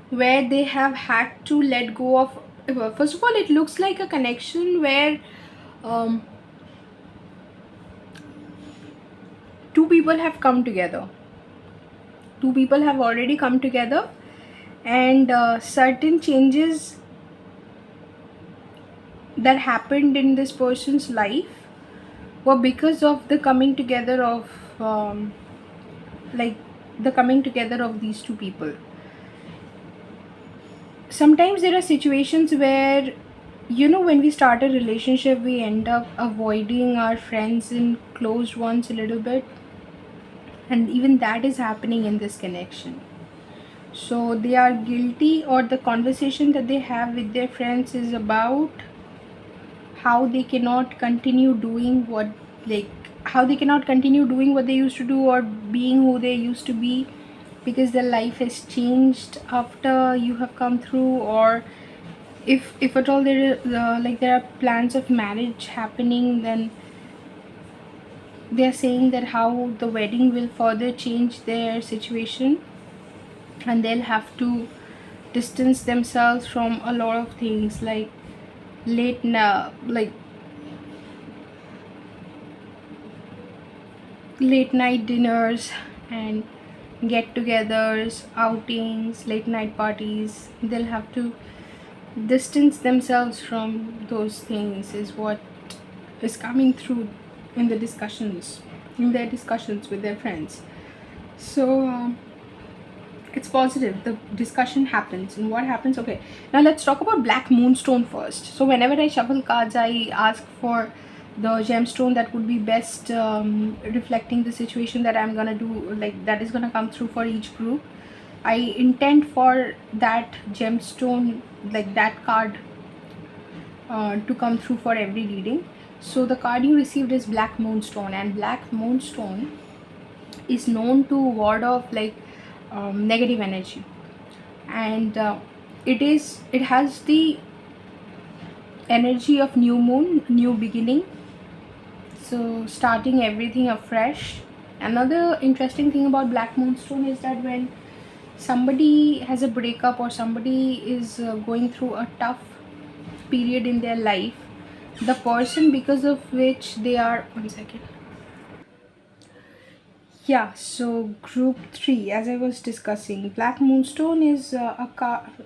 where they have had to let go of. First of all, it looks like a connection where um, two people have come together. Two people have already come together, and certain changes that happened in this person's life were because of the coming together of like the coming together of these two people. Sometimes there are situations where, when we start a relationship, we end up avoiding our friends and closed ones a little bit, and even that is happening in this connection. So they are guilty, or the conversation that they have with their friends is about how they cannot continue doing what they used to do, or being who they used to be, because their life has changed after you have come through, or If at all there is like there are plans of marriage happening, then they are saying that how the wedding will further change their situation, and they'll have to distance themselves from a lot of things like like late night dinners and get-togethers, outings, late night parties. They'll have to distance themselves from those things, is what is coming through in the discussions, in their discussions with their friends. So it's positive. The discussion happens, and what happens? Okay, now let's talk about Black Moonstone first. So whenever I shuffle cards, I ask for the gemstone that would be best reflecting the situation that I'm gonna do, like that is gonna come through for each group. I intend for that gemstone, like that card, to come through for every reading. So the card you received is Black Moonstone, and Black Moonstone is known to ward off like negative energy, and it has the energy of new moon, new beginning, so starting everything afresh. Another interesting thing about Black Moonstone is that when somebody has a breakup or somebody is going through a tough period in their life, the person because of which they are, one second. Yeah, so group 3, as I was discussing, Black Moonstone is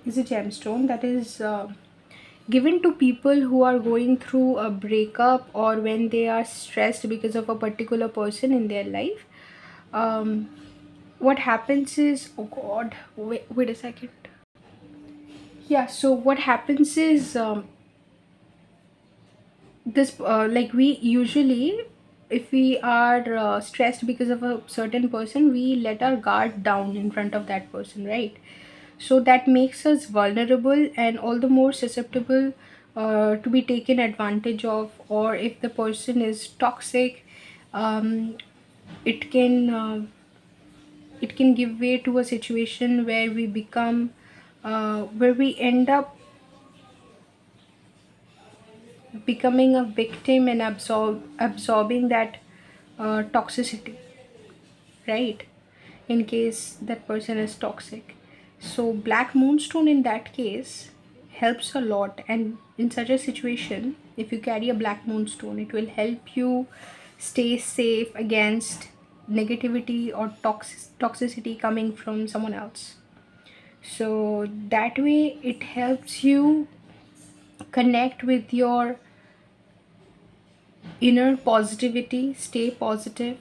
is a gemstone that is given to people who are going through a breakup or when they are stressed because of a particular person in their life. Um, what happens is, oh God, wait a second. Yeah, so what happens is, this like we usually, if we are stressed because of a certain person, we let our guard down in front of that person, right? So that makes us vulnerable and all the more susceptible to be taken advantage of, or if the person is toxic, um, it can it can give way to a situation where we become where we end up becoming a victim and absorbing that toxicity, right? In case that person is toxic. So Black Moonstone in that case helps a lot, and in such a situation, if you carry a Black Moonstone, it will help you stay safe against negativity or toxicity coming from someone else. So that way it helps you connect with your inner positivity, stay positive.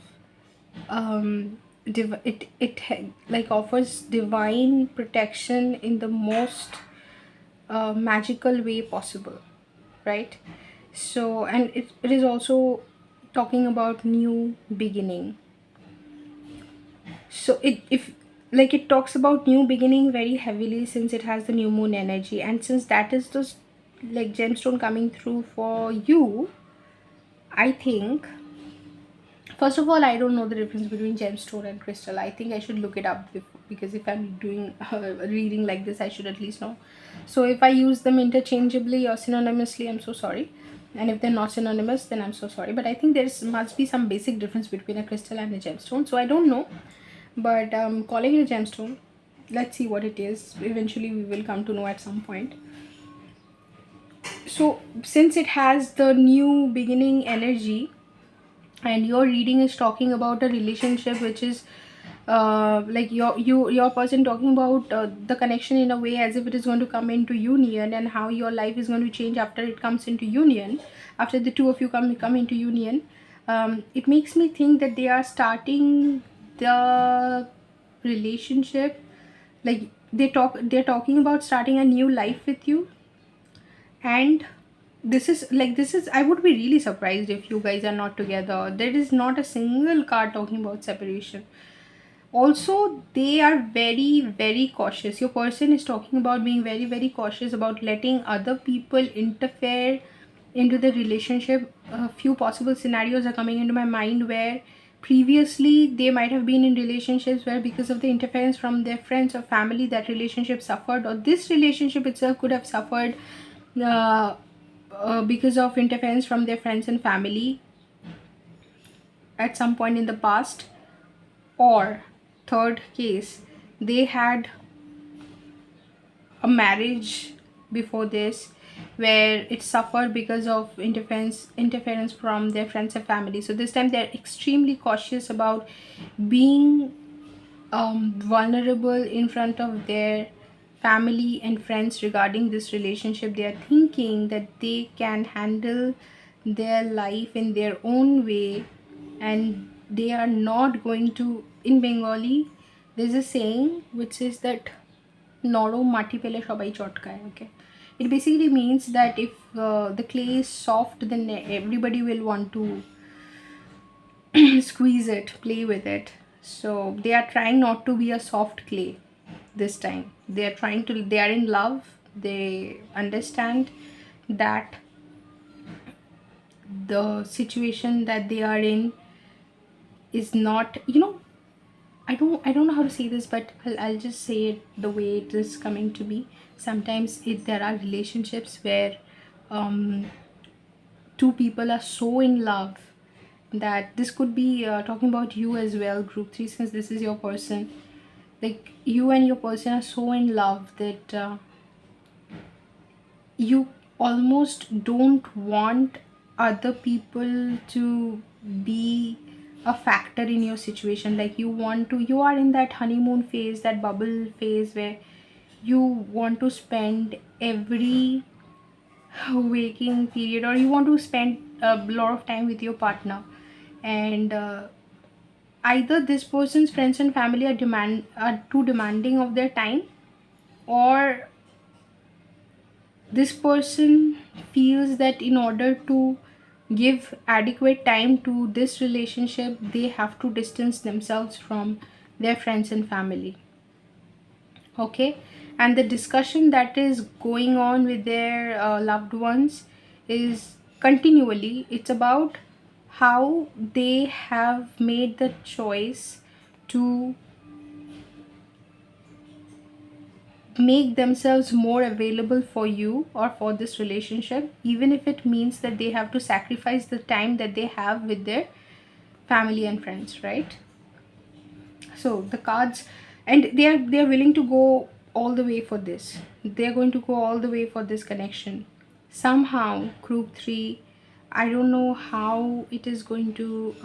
Like offers divine protection in the most magical way possible, right? So, and it is also talking about new beginning. So it if like it talks about new beginning very heavily, since it has the new moon energy, and since that is the like gemstone coming through for you, I think, first of all, I don't know the difference between gemstone and crystal. I think I should look it up because if I'm doing a reading like this, I should at least know. So if I use them interchangeably or synonymously, I'm so sorry. And if they're not synonymous, then I'm so sorry. But I think there must be some basic difference between a crystal and a gemstone. So I don't know, but calling it a gemstone. Let's see what it is. Eventually, we will come to know at some point. So since it has the new beginning energy, and your reading is talking about a relationship which is like your person talking about the connection in a way as if it is going to come into union, and how your life is going to change after it comes into union, after the two of you come into union. It makes me think that they are starting the relationship, like they're talking about starting a new life with you. And this is I would be really surprised if you guys are not together. There is not a single card talking about separation. Also, they are very very cautious. Your person is talking about being very very cautious about letting other people interfere into the relationship. A few possible scenarios are coming into my mind where previously they might have been in relationships where because of the interference from their friends or family that relationship suffered, or this relationship itself could have suffered uh, because of interference from their friends and family at some point in the past. Or third case, they had a marriage before this where it suffered because of interference from their friends and family. So this time they're extremely cautious about being vulnerable in front of their family and friends regarding this relationship. They are thinking that they can handle their life in their own way, and they are not going to. In Bengali, there's a saying which says that noro mati pele shobai chotkaye. Okay, it basically means that if the clay is soft, then everybody will want to squeeze it, play with it. So they are trying not to be a soft clay this time. They are trying to, they are in love. They understand that the situation that they are in is not, I don't know how to say this, but I'll just say it the way it is coming to me. Sometimes there are relationships where um, two people are so in love that this could be talking about you as well, group 3, since this is your person. Like you and your person are so in love that you almost don't want other people to be a factor in your situation. Like you are in that honeymoon phase, that bubble phase, where you want to spend every waking period, or you want to spend a lot of time with your partner. And either this person's friends and family are too demanding of their time, or this person feels that in order to give adequate time to this relationship, they have to distance themselves from their friends and family. Okay, and the discussion that is going on with their loved ones is continually, it's about how they have made the choice to make themselves more available for you or for this relationship, even if it means that they have to sacrifice the time that they have with their family and friends, right? So the cards, and they are willing to go all the way for this. They're going to go all the way for this connection. Somehow group 3, I don't know how it is going to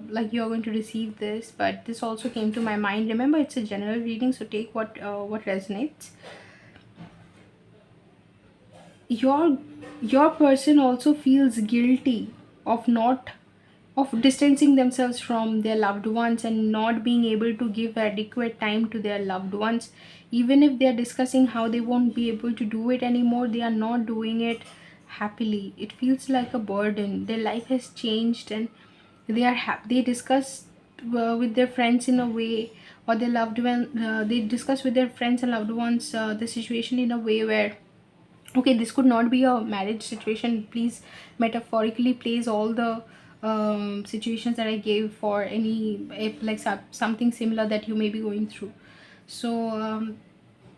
like you're going to receive this, but this also came to my mind. Remember, it's a general reading, so take what resonates. Your person also feels guilty of not of distancing themselves from their loved ones and not being able to give adequate time to their loved ones. Even if they are discussing how they won't be able to do it anymore, they are not doing it happily. It feels like a burden. Their life has changed, and they discuss with their friends in a way, or their loved one, they discuss with their friends and loved ones the situation in a way where, okay, this could not be a marriage situation. Please metaphorically place all the situations that I gave for any, if like something similar that you may be going through. So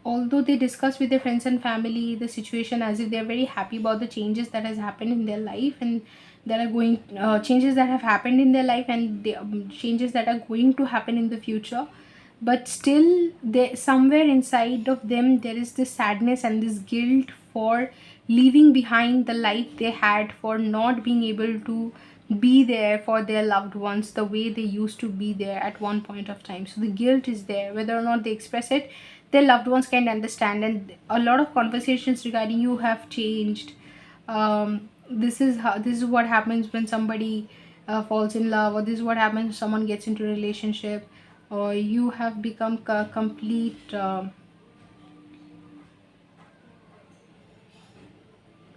although they discuss with their friends and family the situation as if they're very happy about the changes that has happened in their life, and there are going changes that have happened in their life, and the changes that are going to happen in the future, but still there, somewhere inside of them, there is this sadness and this guilt for leaving behind the life they had, for not being able to be there for their loved ones the way they used to be there at one point of time. So the guilt is there. Whether or not they express it, their loved ones can understand, and a lot of conversations regarding you have changed. This is what happens when somebody falls in love, or this is what happens when someone gets into a relationship, or you have become complete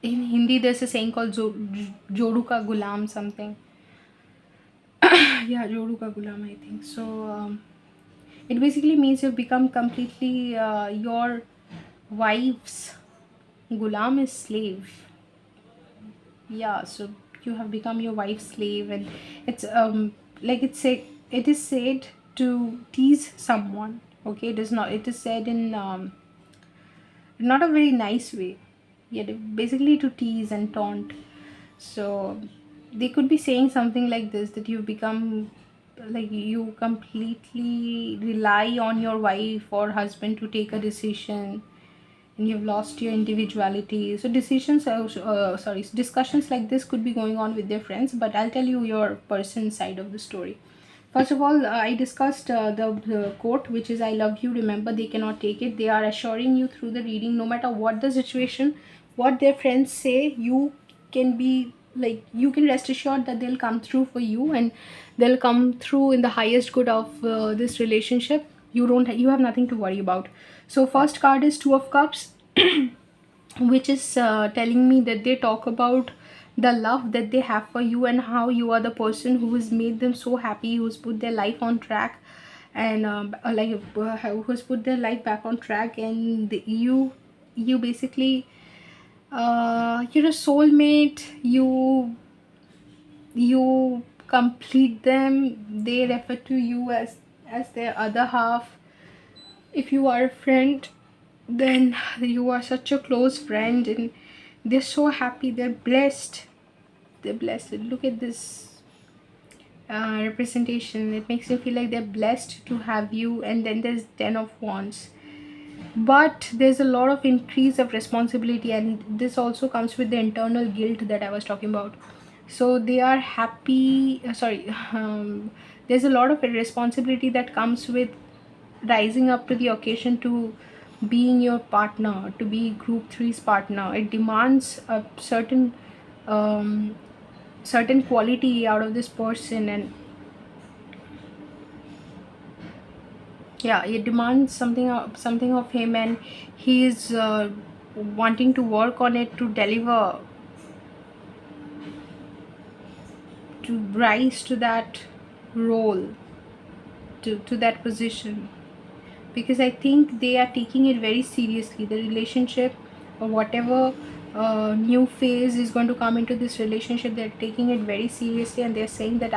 in Hindi there's a saying called jodu ka gulam something. Yeah, jodu ka gulam, I think so. It basically means you've become completely your wife's gulam is slave. Yeah, so you have become your wife's slave, and it's like it's a it is said to tease someone. Okay, it is said in not a very nice way, yet basically to tease and taunt. So they could be saying something like this, that you become like you completely rely on your wife or husband to take a decision, and you've lost your individuality. So discussions like this could be going on with their friends, but I'll tell you your person's side of the story. First of all, I discussed the quote, which is, I love you, remember they cannot take it. They are assuring you through the reading, no matter what the situation, what their friends say, you can be like, you can rest assured that they'll come through for you, and they'll come through in the highest good of this relationship. You have nothing to worry about. So first card is Two of Cups, which is telling me that they talk about the love that they have for you, and how you are the person who has made them so happy, who's put their life on track, and who's put their life back on track. And you basically, you're a soulmate. You complete them. They refer to you as their other half. If you are a friend, then you are such a close friend, and they're so happy, they're blessed. Look at this representation. It makes me feel like they're blessed to have you. And then there's Ten of Wands, but there's a lot of increase of responsibility, and this also comes with the internal guilt that I was talking about. So they are happy, there's a lot of responsibility that comes with rising up to the occasion, to being your partner, to be group three's partner. It demands a um, certain quality out of this person, and yeah, it demands something of him, and he is wanting to work on it, to deliver, to rise to that role, to that position. Because I think they are taking it very seriously, the relationship, or whatever new phase is going to come into this relationship. They're taking it very seriously, and they're saying that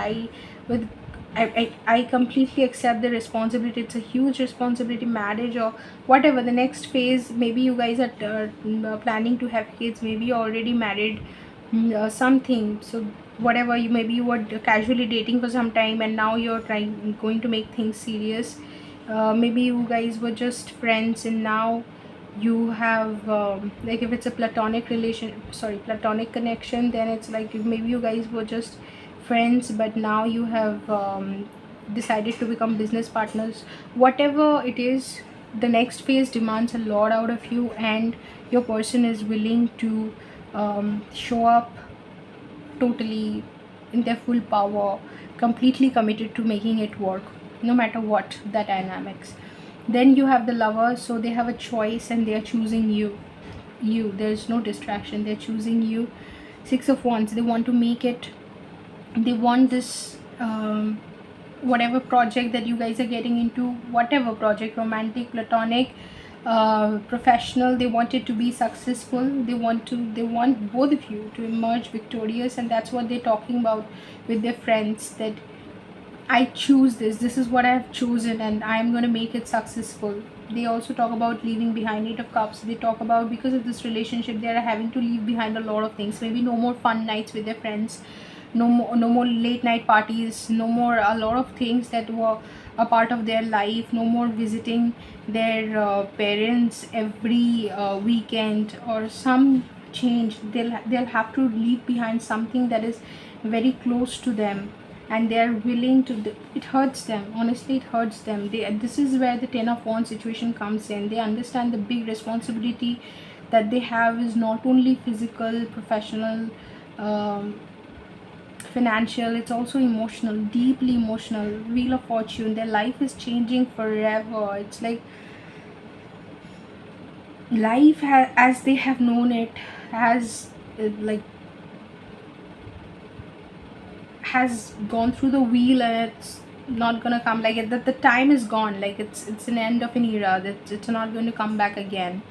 with I completely accept the responsibility. It's a huge responsibility, marriage or whatever the next phase. Maybe you guys are planning to have kids, maybe you're already married, something. So whatever, you were casually dating for some time, and now you're going to make things serious. Maybe you guys were just friends, and now you have like, if it's a platonic connection, then it's like, if maybe you guys were just friends, but now you have decided to become business partners. Whatever it is, the next phase demands a lot out of you, and your person is willing to show up totally in their full power, completely committed to making it work, no matter what the dynamics. Then you have the lover, so they have a choice, and they are choosing you. There's no distraction, they're choosing you. Six of Wands, they want to make it. They want this whatever project that you guys are getting into, whatever project, romantic, platonic, professional, they want it to be successful. They want both of you to emerge victorious, and that's what they're talking about with their friends, that I choose this is what I've chosen, and I'm going to make it successful. They also talk about leaving behind. Eight of Cups, they talk about, because of this relationship, they are having to leave behind a lot of things. Maybe no more fun nights with their friends, no more late night parties, no more a lot of things that were a part of their life, no more visiting their parents every weekend, or some change. They'll have to leave behind something that is very close to them, and they're willing to it hurts them. Honestly, it hurts them. This is where the Ten of Wands situation comes in. They understand the big responsibility that they have is not only physical, professional, um, financial, it's also emotional, deeply emotional. Wheel of Fortune, their life is changing forever. It's like life as they have known it has like has gone through the wheel, and it's not gonna come like it. That the time is gone, like it's an end of an era, that it's not going to come back again,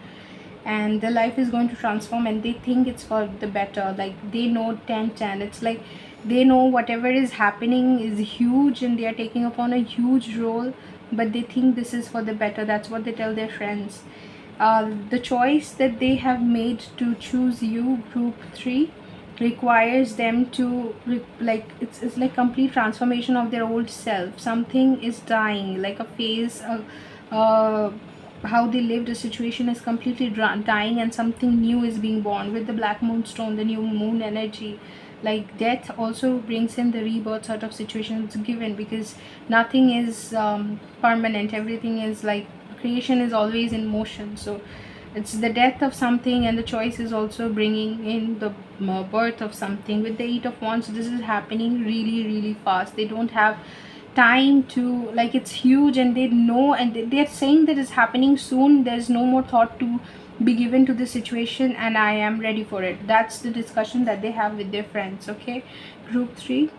and their life is going to transform, and they think it's for the better. Like they know 10-10. It's like They know whatever is happening is huge and they are taking upon a huge role, but they think this is for the better. That's what they tell their friends. The choice that they have made to choose you, group 3, requires them to like it's like complete transformation of their old self. Something is dying, like a phase, uh, how they lived a situation is completely dying, and something new is being born with the black moonstone, the new moon energy. Like death also brings in the rebirth sort of situations given, because nothing is permanent. Everything is like creation is always in motion. So it's the death of something, and the choice is also bringing in the birth of something with the Eight of Wands. This is happening really really fast. They don't have time to, like, it's huge, and they know, and they're saying that it's happening soon. There's no more thought to be given to the situation, and I am ready for it. That's the discussion that they have with their friends. Okay, group 3.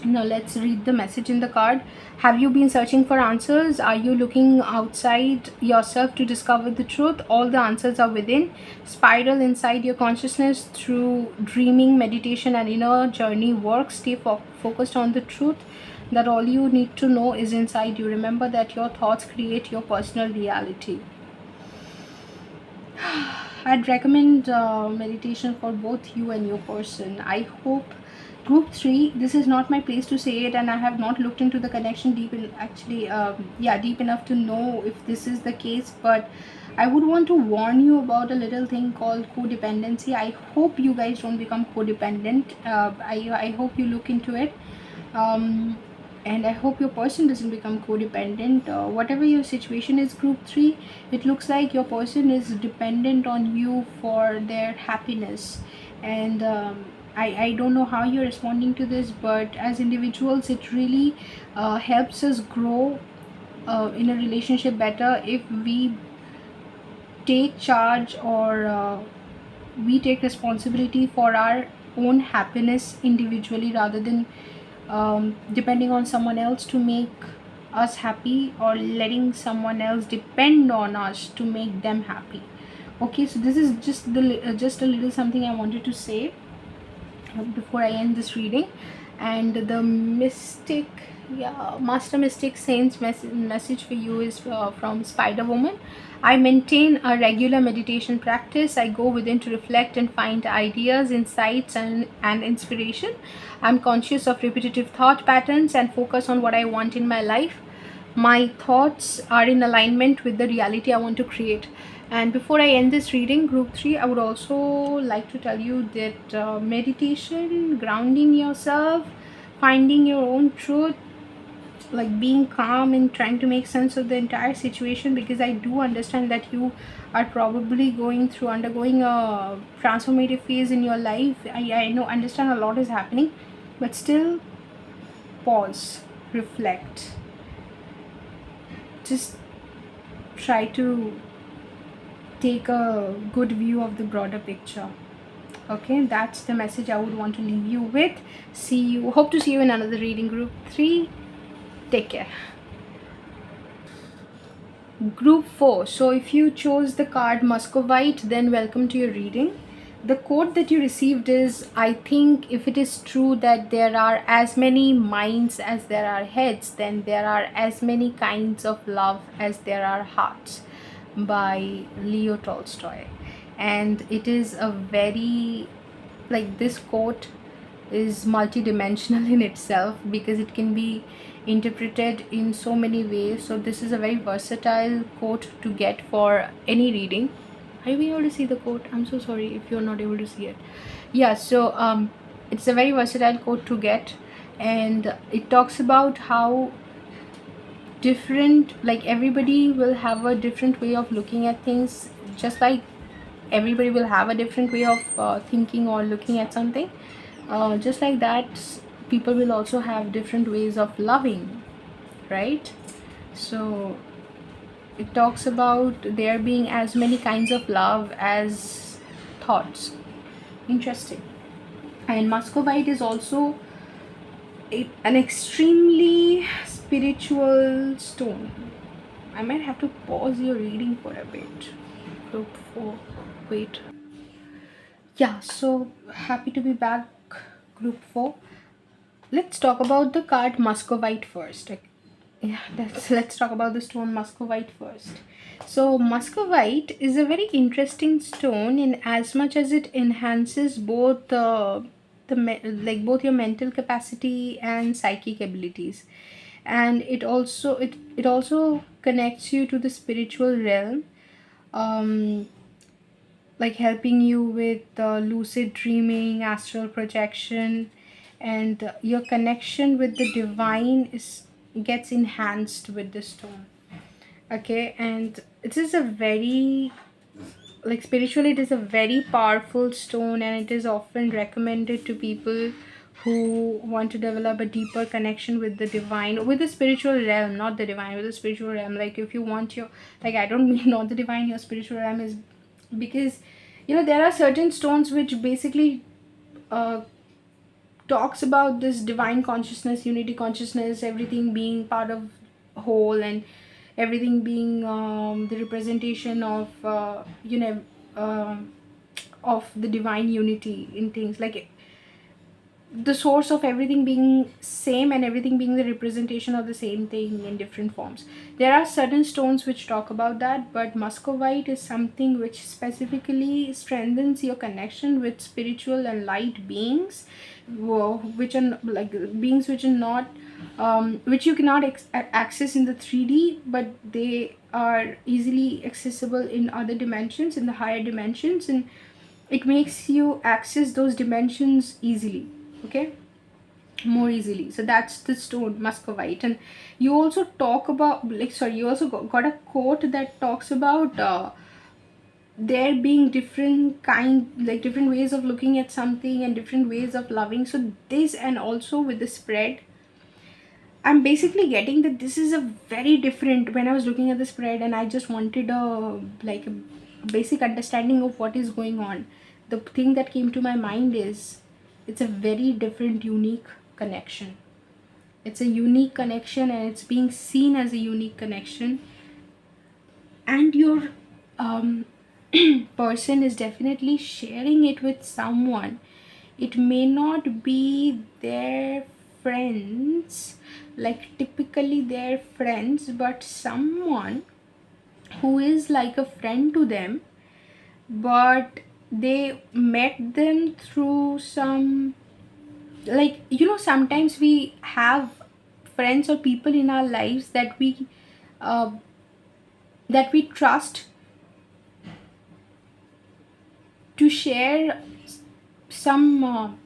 Now let's read the message in the card. Have you been searching for answers? Are you looking outside yourself to discover the truth? All the answers are within. Spiral inside your consciousness through dreaming, meditation, and inner journey work. Stay focused on the truth, that all you need to know is inside you. Remember that your thoughts create your personal reality. I'd recommend meditation for both you and your person. I hope group 3, this is not my place to say it, and I have not looked into the connection deep in actually deep enough to know if this is the case, but I would want to warn you about a little thing called codependency. I hope you guys don't become codependent. I hope you look into it. And I hope your person doesn't become codependent. Whatever your situation is, group 3, it looks like your person is dependent on you for their happiness. And I don't know how you're responding to this, but as individuals, it really helps us grow in a relationship better if we take charge, or we take responsibility for our own happiness individually, rather than depending on someone else to make us happy, or letting someone else depend on us to make them happy. Okay, so this is just a little something I wanted to say before I end this reading. And the mystic, master mystic saint's message for you is from Spider Woman. I maintain a regular meditation practice. I go within to reflect and find ideas, insights, and inspiration. I'm conscious of repetitive thought patterns and focus on what I want in my life. My thoughts are in alignment with the reality I want to create. And before I end this reading, group 3, I would also like to tell you that meditation, grounding yourself, finding your own truth, like being calm and trying to make sense of the entire situation, because I do understand that you are probably undergoing a transformative phase in your life. I know, understand a lot is happening, but still pause, reflect, just try to take a good view of the broader picture. Okay, that's the message I would want to leave you with. Hope to see you in another reading, group 3. Take care. Group 4. So if you chose the card Muscovite, then welcome to your reading. The quote that you received is, I think if it is true that there are as many minds as there are heads, then there are as many kinds of love as there are hearts, by Leo Tolstoy. And it is a very, like, this quote is multidimensional in itself, because it can be interpreted in so many ways. So this is a very versatile quote to get for any reading. Are you able to see the quote? I'm so sorry if you're not able to see it. Yeah, so it's a very versatile quote to get, and it talks about how different, like, everybody will have a different way of looking at things, just like everybody will have a different way of thinking or looking at something. Just like that, people will also have different ways of loving, right? So it talks about there being as many kinds of love as thoughts. Interesting. And Muscovite is also an extremely spiritual stone. I might have to pause your reading for a bit. Group 4. Wait. Yeah, so happy to be back, group 4. Let's talk about the card Muscovite first. Like, yeah, let's talk about the stone Muscovite first. So Muscovite is a very interesting stone in as much as it enhances both like both your mental capacity and psychic abilities, and it also connects you to the spiritual realm, um, like helping you with lucid dreaming, astral projection, and your connection with the divine is gets enhanced with the stone. Okay, and it is a very, like, spiritually it is a very powerful stone, and it is often recommended to people who want to develop a deeper connection with the divine, with the spiritual realm, not the divine, with the spiritual realm. Like, if you want your, like, I don't mean not the divine, your spiritual realm is, because there are certain stones which basically uh, talks about this divine consciousness, unity consciousness, everything being part of whole, and everything being the representation of um of the divine unity in things, like the source of everything being same and everything being the representation of the same thing in different forms. There are certain stones which talk about that, but muscovite is something which specifically strengthens your connection with spiritual and light beings, which are like beings which are not which you cannot access in the 3D, but they are easily accessible in other dimensions, in the higher dimensions, and it makes you access those dimensions easily. Okay, more easily. So that's the stone muscovite. And you also talk about, like, sorry, you also got a quote that talks about there being different kind, like different ways of looking at something and different ways of loving. So this, and also with the spread, I'm basically getting that this is a very different, when I was looking at the spread and I just wanted a basic understanding of what is going on. The thing that came to my mind is it's a very different, unique connection. It's a unique connection, and it's being seen as a unique connection. And your um, person is definitely sharing it with someone. It may not be their friends, like typically their friends, but someone who is like a friend to them, but they met them through some, like, sometimes we have friends or people in our lives uh, that we trust to share some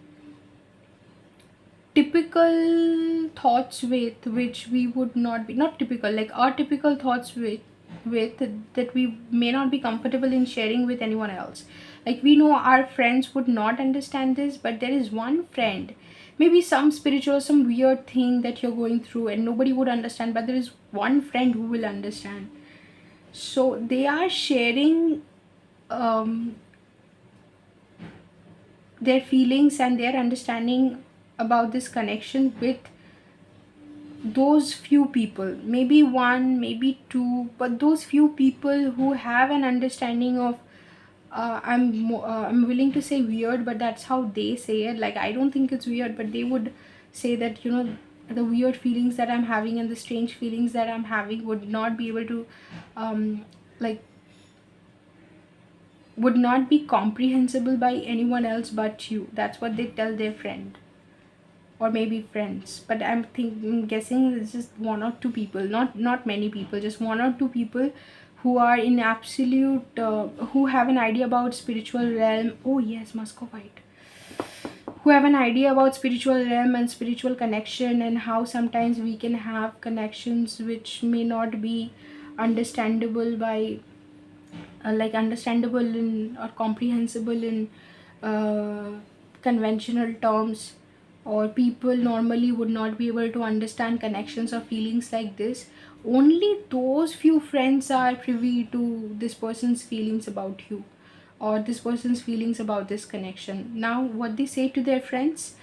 typical thoughts with, which we would not be, not typical, like our typical thoughts with that we may not be comfortable in sharing with anyone else. Like, we know our friends would not understand this, but there is one friend, maybe some spiritual, some weird thing that you're going through and nobody would understand, but there is one friend who will understand. So they are sharing um, their feelings and their understanding about this connection with those few people, maybe one, maybe two, but those few people who have an understanding of I'm willing to say weird, but that's how they say it. Like, I don't think it's weird, but they would say that, the weird feelings that I'm having and the strange feelings that I'm having would not be able to like would not be comprehensible by anyone else but you. That's what they tell their friend, or maybe friends. But I'm guessing it's just one or two people, not many people, just one or two people who are in absolute who have an idea about spiritual realm. Oh yes, muscovite. Who have an idea about spiritual realm and spiritual connection, and how sometimes we can have connections which may not be understandable by like understandable in, or comprehensible in uh, conventional terms, or people normally would not be able to understand connections or feelings like this. Only those few friends are privy to this person's feelings about you, or this person's feelings about this connection. Now what they say to their friends,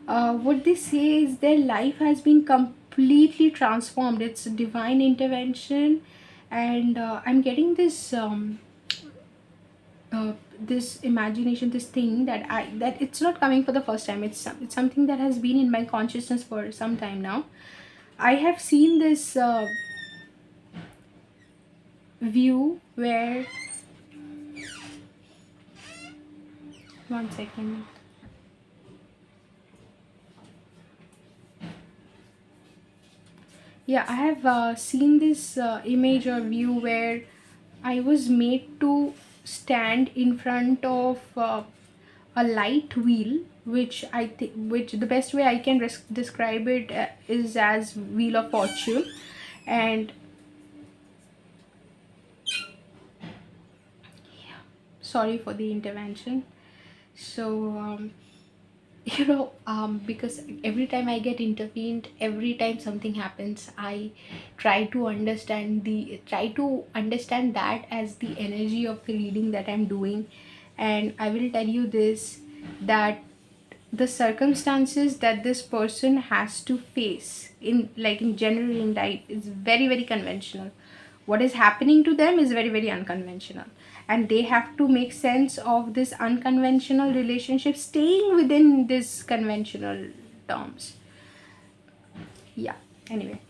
what they say is their life has been completely transformed. It's a divine intervention. And I'm getting this this imagination, this thing that it's not coming for the first time. It's something that has been in my consciousness for some time now. I have seen this view where, one second. Yeah, I have seen this image or view where I was made to stand in front of a light wheel, which I think, which the best way I can describe it is as Wheel of Fortune. And sorry for the intervention. So because every time I get intervened, every time something happens, I try to understand that as the energy of the reading that I'm doing. And I will tell you this, that the circumstances that this person has to face in general in life is very very conventional. What is happening to them is very very unconventional, and they have to make sense of this unconventional relationship staying within this conventional terms. Yeah, anyway.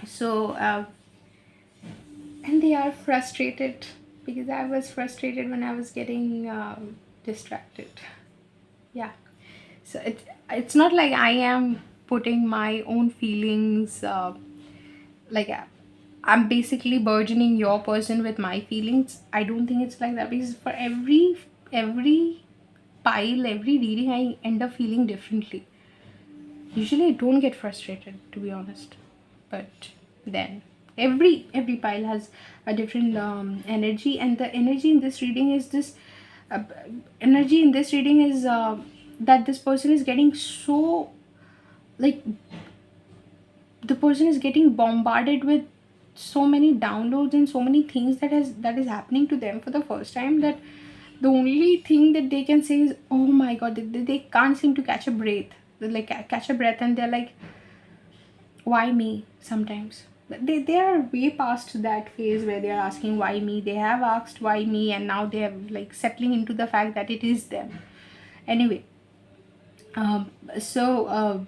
So and they are frustrated, because I was frustrated when I was getting distracted. Yeah. So it's not like I am putting my own feelings like I'm basically burgeoning your person with my feelings. I don't think it's like that, because for every pile, every reading, I end up feeling differently. Usually I don't get frustrated, to be honest, but then every pile has a different energy. And the energy in this reading is this uh, energy in this reading is that this person is getting so, like, the person is getting bombarded with so many downloads and so many things that is happening to them for the first time, that the only thing that they can say is, oh my god, they can't seem to catch a breath. They like catch a breath, and they're like, why me? Sometimes they are way past that phase where they are asking why me. They have asked why me, and now they are like settling into the fact that it is them. Anyway, so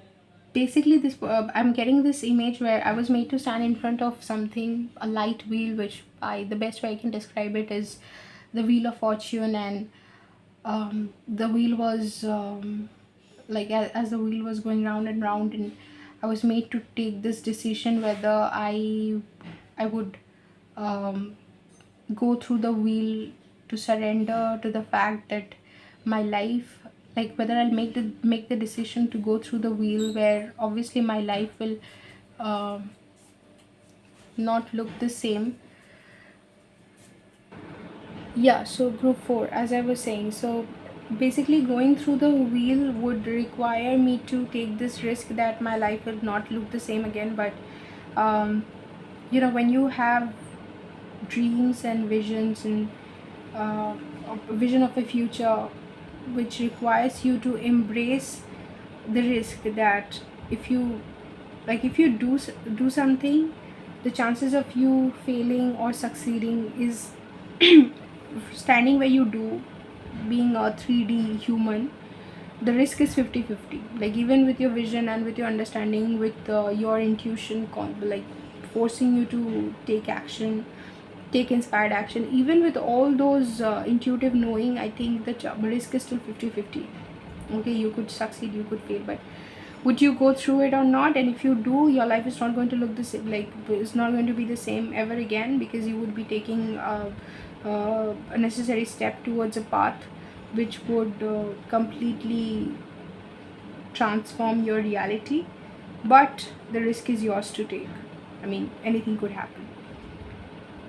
basically this I'm getting this image where I was made to stand in front of something, a light wheel, which I the best way I can describe it is the Wheel of Fortune. And the wheel was like as the wheel was going round and round, and I was made to take this decision whether I would um, go through the wheel, to surrender to the fact that my life, like whether I'll make the decision to go through the wheel, where obviously my life will not look the same. Yeah, so group 4, as I was saying, so basically going through the wheel would require me to take this risk that my life will not look the same again. But when you have dreams and visions, and a vision of a future which requires you to embrace the risk, that if you, like, if you do something, the chances of you failing or succeeding is standing where you do, being a 3D human, the risk is 50-50. Like, even with your vision and with your understanding, with your intuition like forcing you to take action, take inspired action, even with all those intuitive knowing, I think the risk is still 50-50. Okay, you could succeed, you could fail, but would you go through it or not? And if you do, your life is not going to look the same, like it's not going to be the same ever again, because you would be taking a necessary step towards a path which would completely transform your reality. But the risk is yours to take. I mean, anything could happen.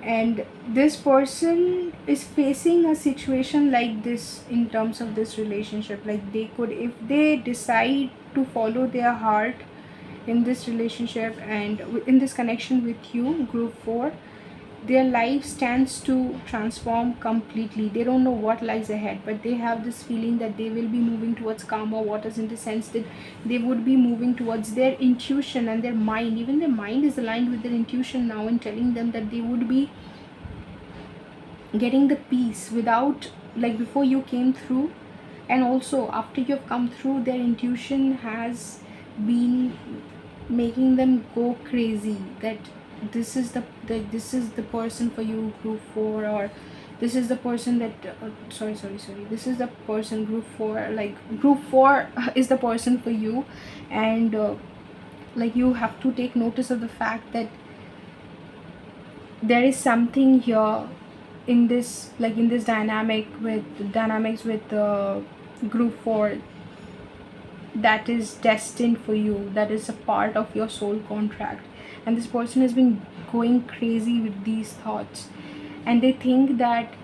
And this person is facing a situation like this in terms of this relationship. Like, they could, if they decide to follow their heart in this relationship and in this connection with you, group 4, their life stands to transform completely. They don't know what lies ahead, but they have this feeling that they will be moving towards calmer waters, in the sense that they would be moving towards their intuition and their mind. Even their mind is aligned with their intuition now, and telling them that they would be getting the peace without, like, before you came through, and also after you've come through, their intuition has been making them go crazy, that this is the person for you, group 4, or this is the person that sorry, this is the person, group 4, like group 4 is the person for you. And like, you have to take notice of the fact that there is something here in this, like in this dynamics with group 4, that is destined for you, that is a part of your soul contract. And this person has been going crazy with these thoughts, and they think that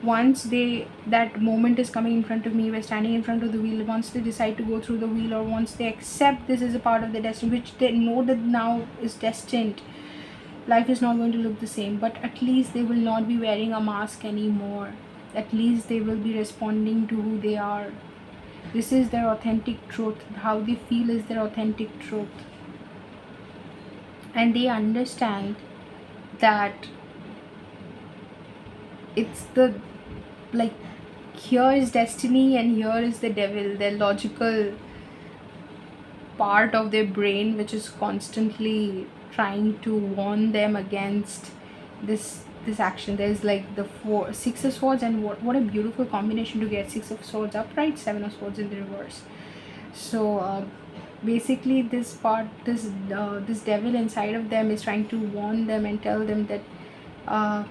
once they, that moment is coming in front of me, we're standing in front of the wheel, once they decide to go through the wheel, or once they accept this is a part of the destiny, which they know that now is destined, life is not going to look the same. But at least they will not be wearing a mask anymore, at least they will be responding to who they are. This is their authentic truth, how they feel is their authentic truth. And they understand that it's the, like, here is destiny and here is the devil, their logical part of their brain, which is constantly trying to warn them against this action. There's like the 6 of swords, and what a beautiful combination to get 6 of swords upright, 7 of swords in the reverse. So basically this part, this devil inside of them is trying to warn them and tell them that uh,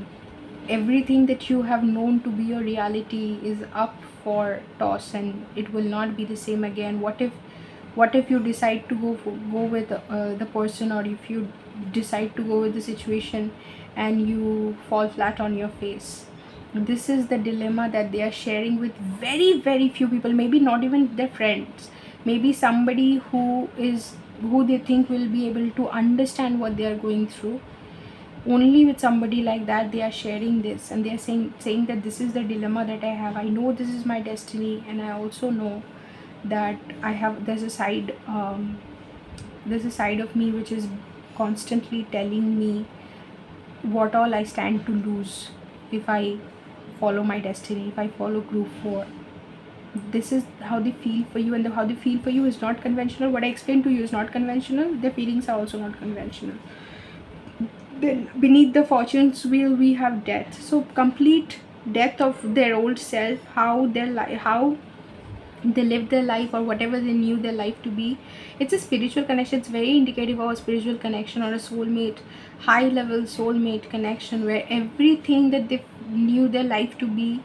everything that you have known to be your reality is up for toss, and it will not be the same again. What if you decide to go with the person, or if you decide to go with the situation and you fall flat on your face? This is the dilemma that they are sharing with very very few people, maybe not even their friends, maybe somebody who they think will be able to understand what they are going through. Only with somebody like that they are sharing this, and they are saying that this is the dilemma that I have. I know this is my destiny, and I also know that I have, there's a side of me which is constantly telling me what all I stand to lose if I follow my destiny, if I follow group 4. This is how they feel for you, and how they feel for you is not conventional. What I explained to you is not conventional. Their feelings are also not conventional. Then beneath the fortune's wheel we have death. So complete death of their old self, how how they lived their life, or whatever they knew their life to be. It's a spiritual connection. It's very indicative of a spiritual connection, or a soulmate, high level soulmate connection, where everything that they knew their life to be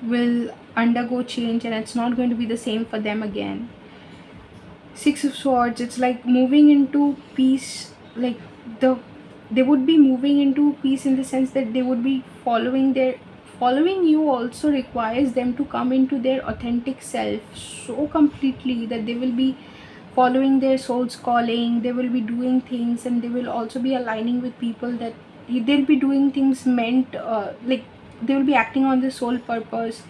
will undergo change, and it's not going to be the same for them again. 6 of swords, it's like moving into peace. Like, the they would be moving into peace in the sense that they would be following you also requires them to come into their authentic self so completely that they will be following their soul's calling. They will be doing things, and they will also be aligning with people that they'll be doing things meant, like, they will be acting on their soul purpose.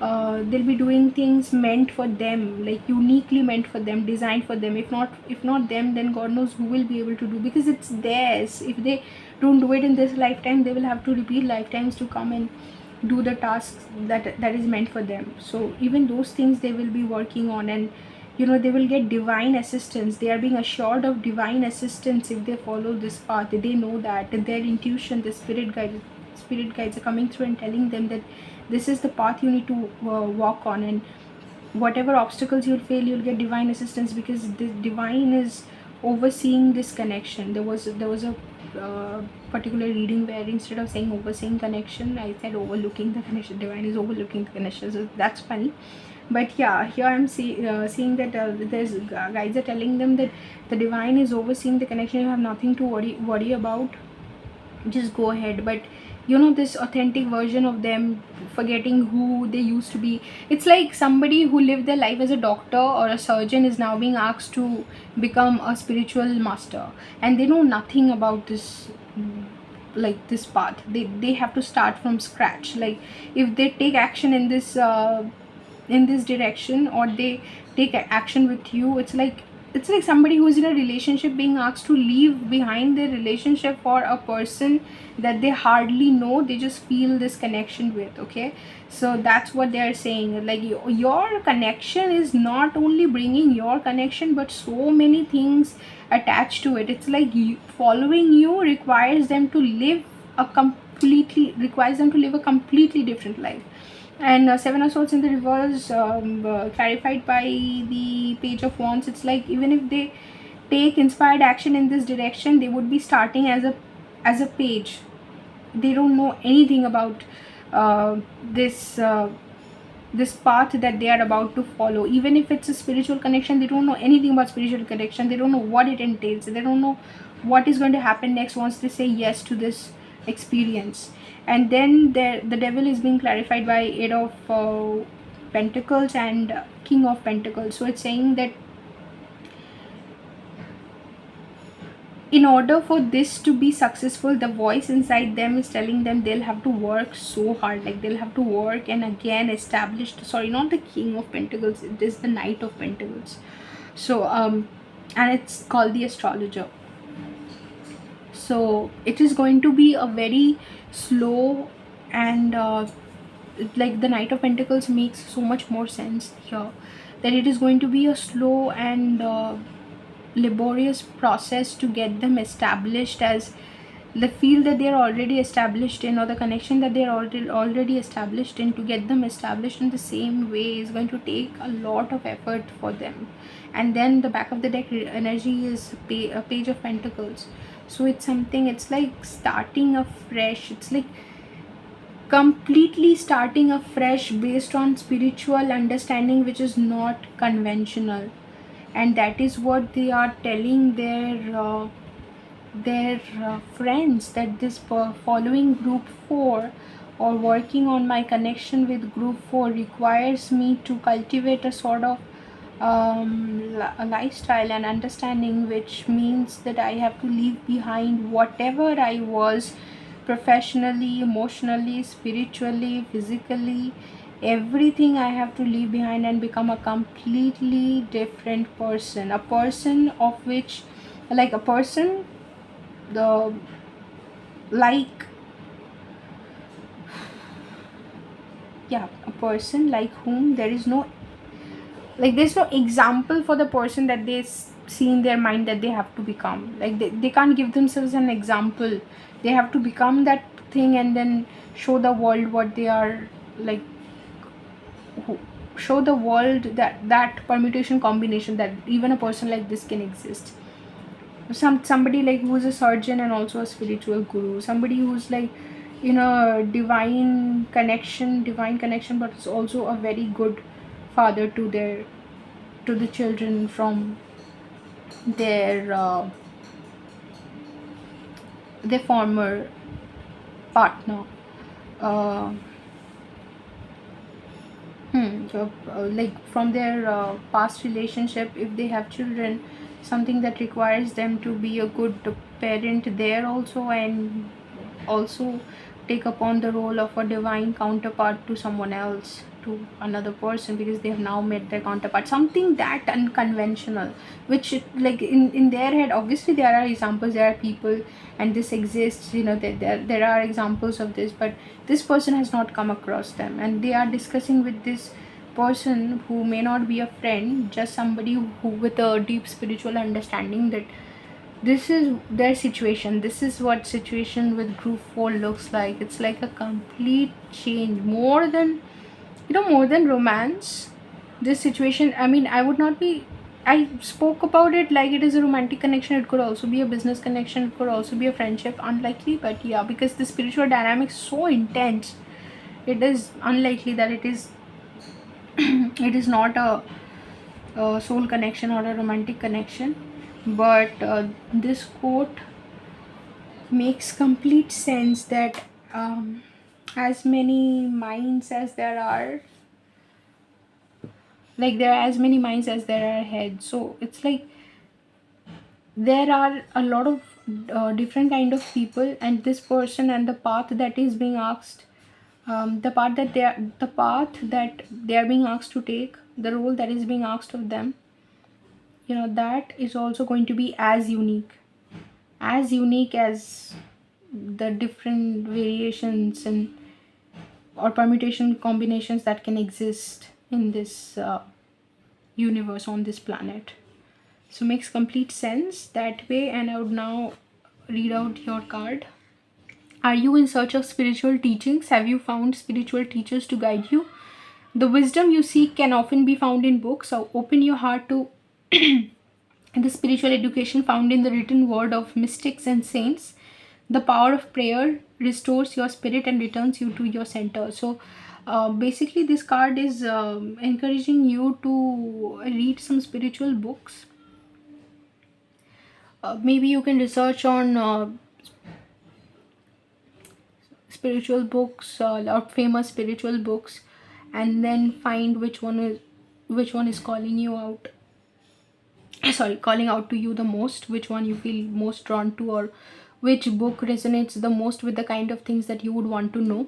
They'll be doing things meant for them, like uniquely meant for them, designed for them. If not them, then God knows who will be able to do, because it's theirs. If they don't do it in this lifetime, they will have to repeat lifetimes to come and do the tasks that is meant for them. So even those things they will be working on, and they will get divine assistance. They are being assured of divine assistance if they follow this path. They know that their intuition, the spirit guides are coming through and telling them that this is the path you need to walk on, and whatever obstacles you'll fail, you'll get divine assistance, because the divine is overseeing this connection. There was a particular reading where instead of saying overseeing connection, I said overlooking the connection. Divine is overlooking the connection, so that's funny. But yeah, here I'm seeing that there's guides are telling them that the divine is overseeing the connection. You have nothing to worry about, just go ahead. But this authentic version of them, forgetting who they used to be, it's like somebody who lived their life as a doctor or a surgeon is now being asked to become a spiritual master, and they know nothing about this, like this path. They have to start from scratch. Like, if they take action in this direction, or they take action with you, it's like it's like somebody who's in a relationship being asked to leave behind their relationship for a person that they hardly know, they just feel this connection with. Okay, so that's what they're saying, like your connection is not only bringing your connection but so many things attached to it. It's like following you requires them to live a completely different life. And Seven of Swords in the reverse, clarified by the Page of Wands. It's like even if they take inspired action in this direction, they would be starting as a page. They don't know anything about this this path that they are about to follow. Even if it's a spiritual connection, they don't know anything about spiritual connection. They don't know what it entails. They don't know what is going to happen next once they say yes to this experience. And then the devil is being clarified by Eight of Pentacles and King of Pentacles. So it's saying that in order for this to be successful, the voice inside them is telling them they'll have to work so hard, like they'll have to work and again establish, sorry, not the King of Pentacles, it is the Knight of Pentacles. So and it's called the Astrologer. So it is going to be a very slow and like the Knight of Pentacles makes so much more sense here, that it is going to be a slow and laborious process to get them established as the field that they are already established in, or the connection that they are already established in. To get them established in the same way is going to take a lot of effort for them. And then the back of the deck energy is a Page of Pentacles. So it's something, it's like starting afresh. It's like completely starting afresh based on spiritual understanding, which is not conventional. And that is what they are telling their friends, that this following group 4 or working on my connection with group 4 requires me to cultivate a sort of a lifestyle and understanding, which means that I have to leave behind whatever I was professionally, emotionally, spiritually, physically. Everything I have to leave behind and become a completely different person, a person of which, like a person, the like yeah, a person like whom there is no, like there's no example for the person that they see in their mind that they have to become. Like they can't give themselves an example. They have to become that thing and then show the world what they are, like show the world that permutation combination, that even a person like this can exist. Somebody like who's a surgeon and also a spiritual guru, somebody who's like, you know, divine connection, but it's also a very good father to the children from their former partner. uh, so, like from their past relationship, if they have children, something that requires them to be a good parent there also, and also take upon the role of a divine counterpart to someone else, to another person, because they have now met their counterpart, something that unconventional, which like in their head, obviously there are examples, there are people, and this exists, you know, there are examples of this, but this person has not come across them, and they are discussing with this person who may not be a friend, just somebody who with a deep spiritual understanding, that this is their situation, this is what situation with group 4 looks like. It's like a complete change, more than, you know, more than romance. This situation, I mean, I would not be, I spoke about it like it is a romantic connection, it could also be a business connection, it could also be a friendship, unlikely, but yeah, because the spiritual dynamic is so intense, it is unlikely that it is it is not a soul connection or a romantic connection. But this quote makes complete sense, that as many minds as there are, like there are as many minds as there are heads. So it's like there are a lot of different kind of people, and this person and the path that is being asked, the path that they are being asked to take, the role that is being asked of them, that is also going to be as unique as the different variations and or permutation combinations that can exist in this universe, on this planet. So makes complete sense that way. And I would now read out your card. Are you in search of spiritual teachings? Have you found spiritual teachers to guide you? The wisdom you seek can often be found in books, so open your heart to the spiritual education found in the written word of mystics and saints. The power of prayer restores your spirit and returns you to your center. So basically this card is encouraging you to read some spiritual books. Maybe you can research on spiritual books, or famous spiritual books, and then find which one is calling you out, sorry, calling out to you the most, which one you feel most drawn to, or which book resonates the most with the kind of things that you would want to know.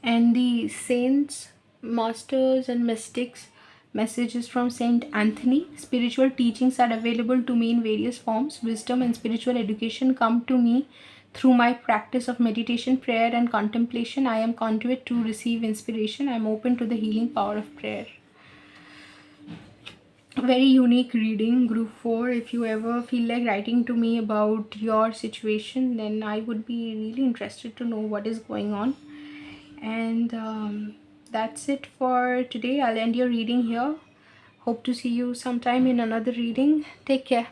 And the saints, masters, and mystics messages from Saint Anthony. Spiritual teachings are available to me in various forms. Wisdom and spiritual education come to me through my practice of meditation, prayer, and contemplation. I am conduit to receive inspiration. I am open to the healing power of prayer. Very unique reading, group 4. If you ever feel like writing to me about your situation, then I would be really interested to know what is going on. And that's it for today. I'll end your reading here. Hope to see you sometime in another reading. Take care.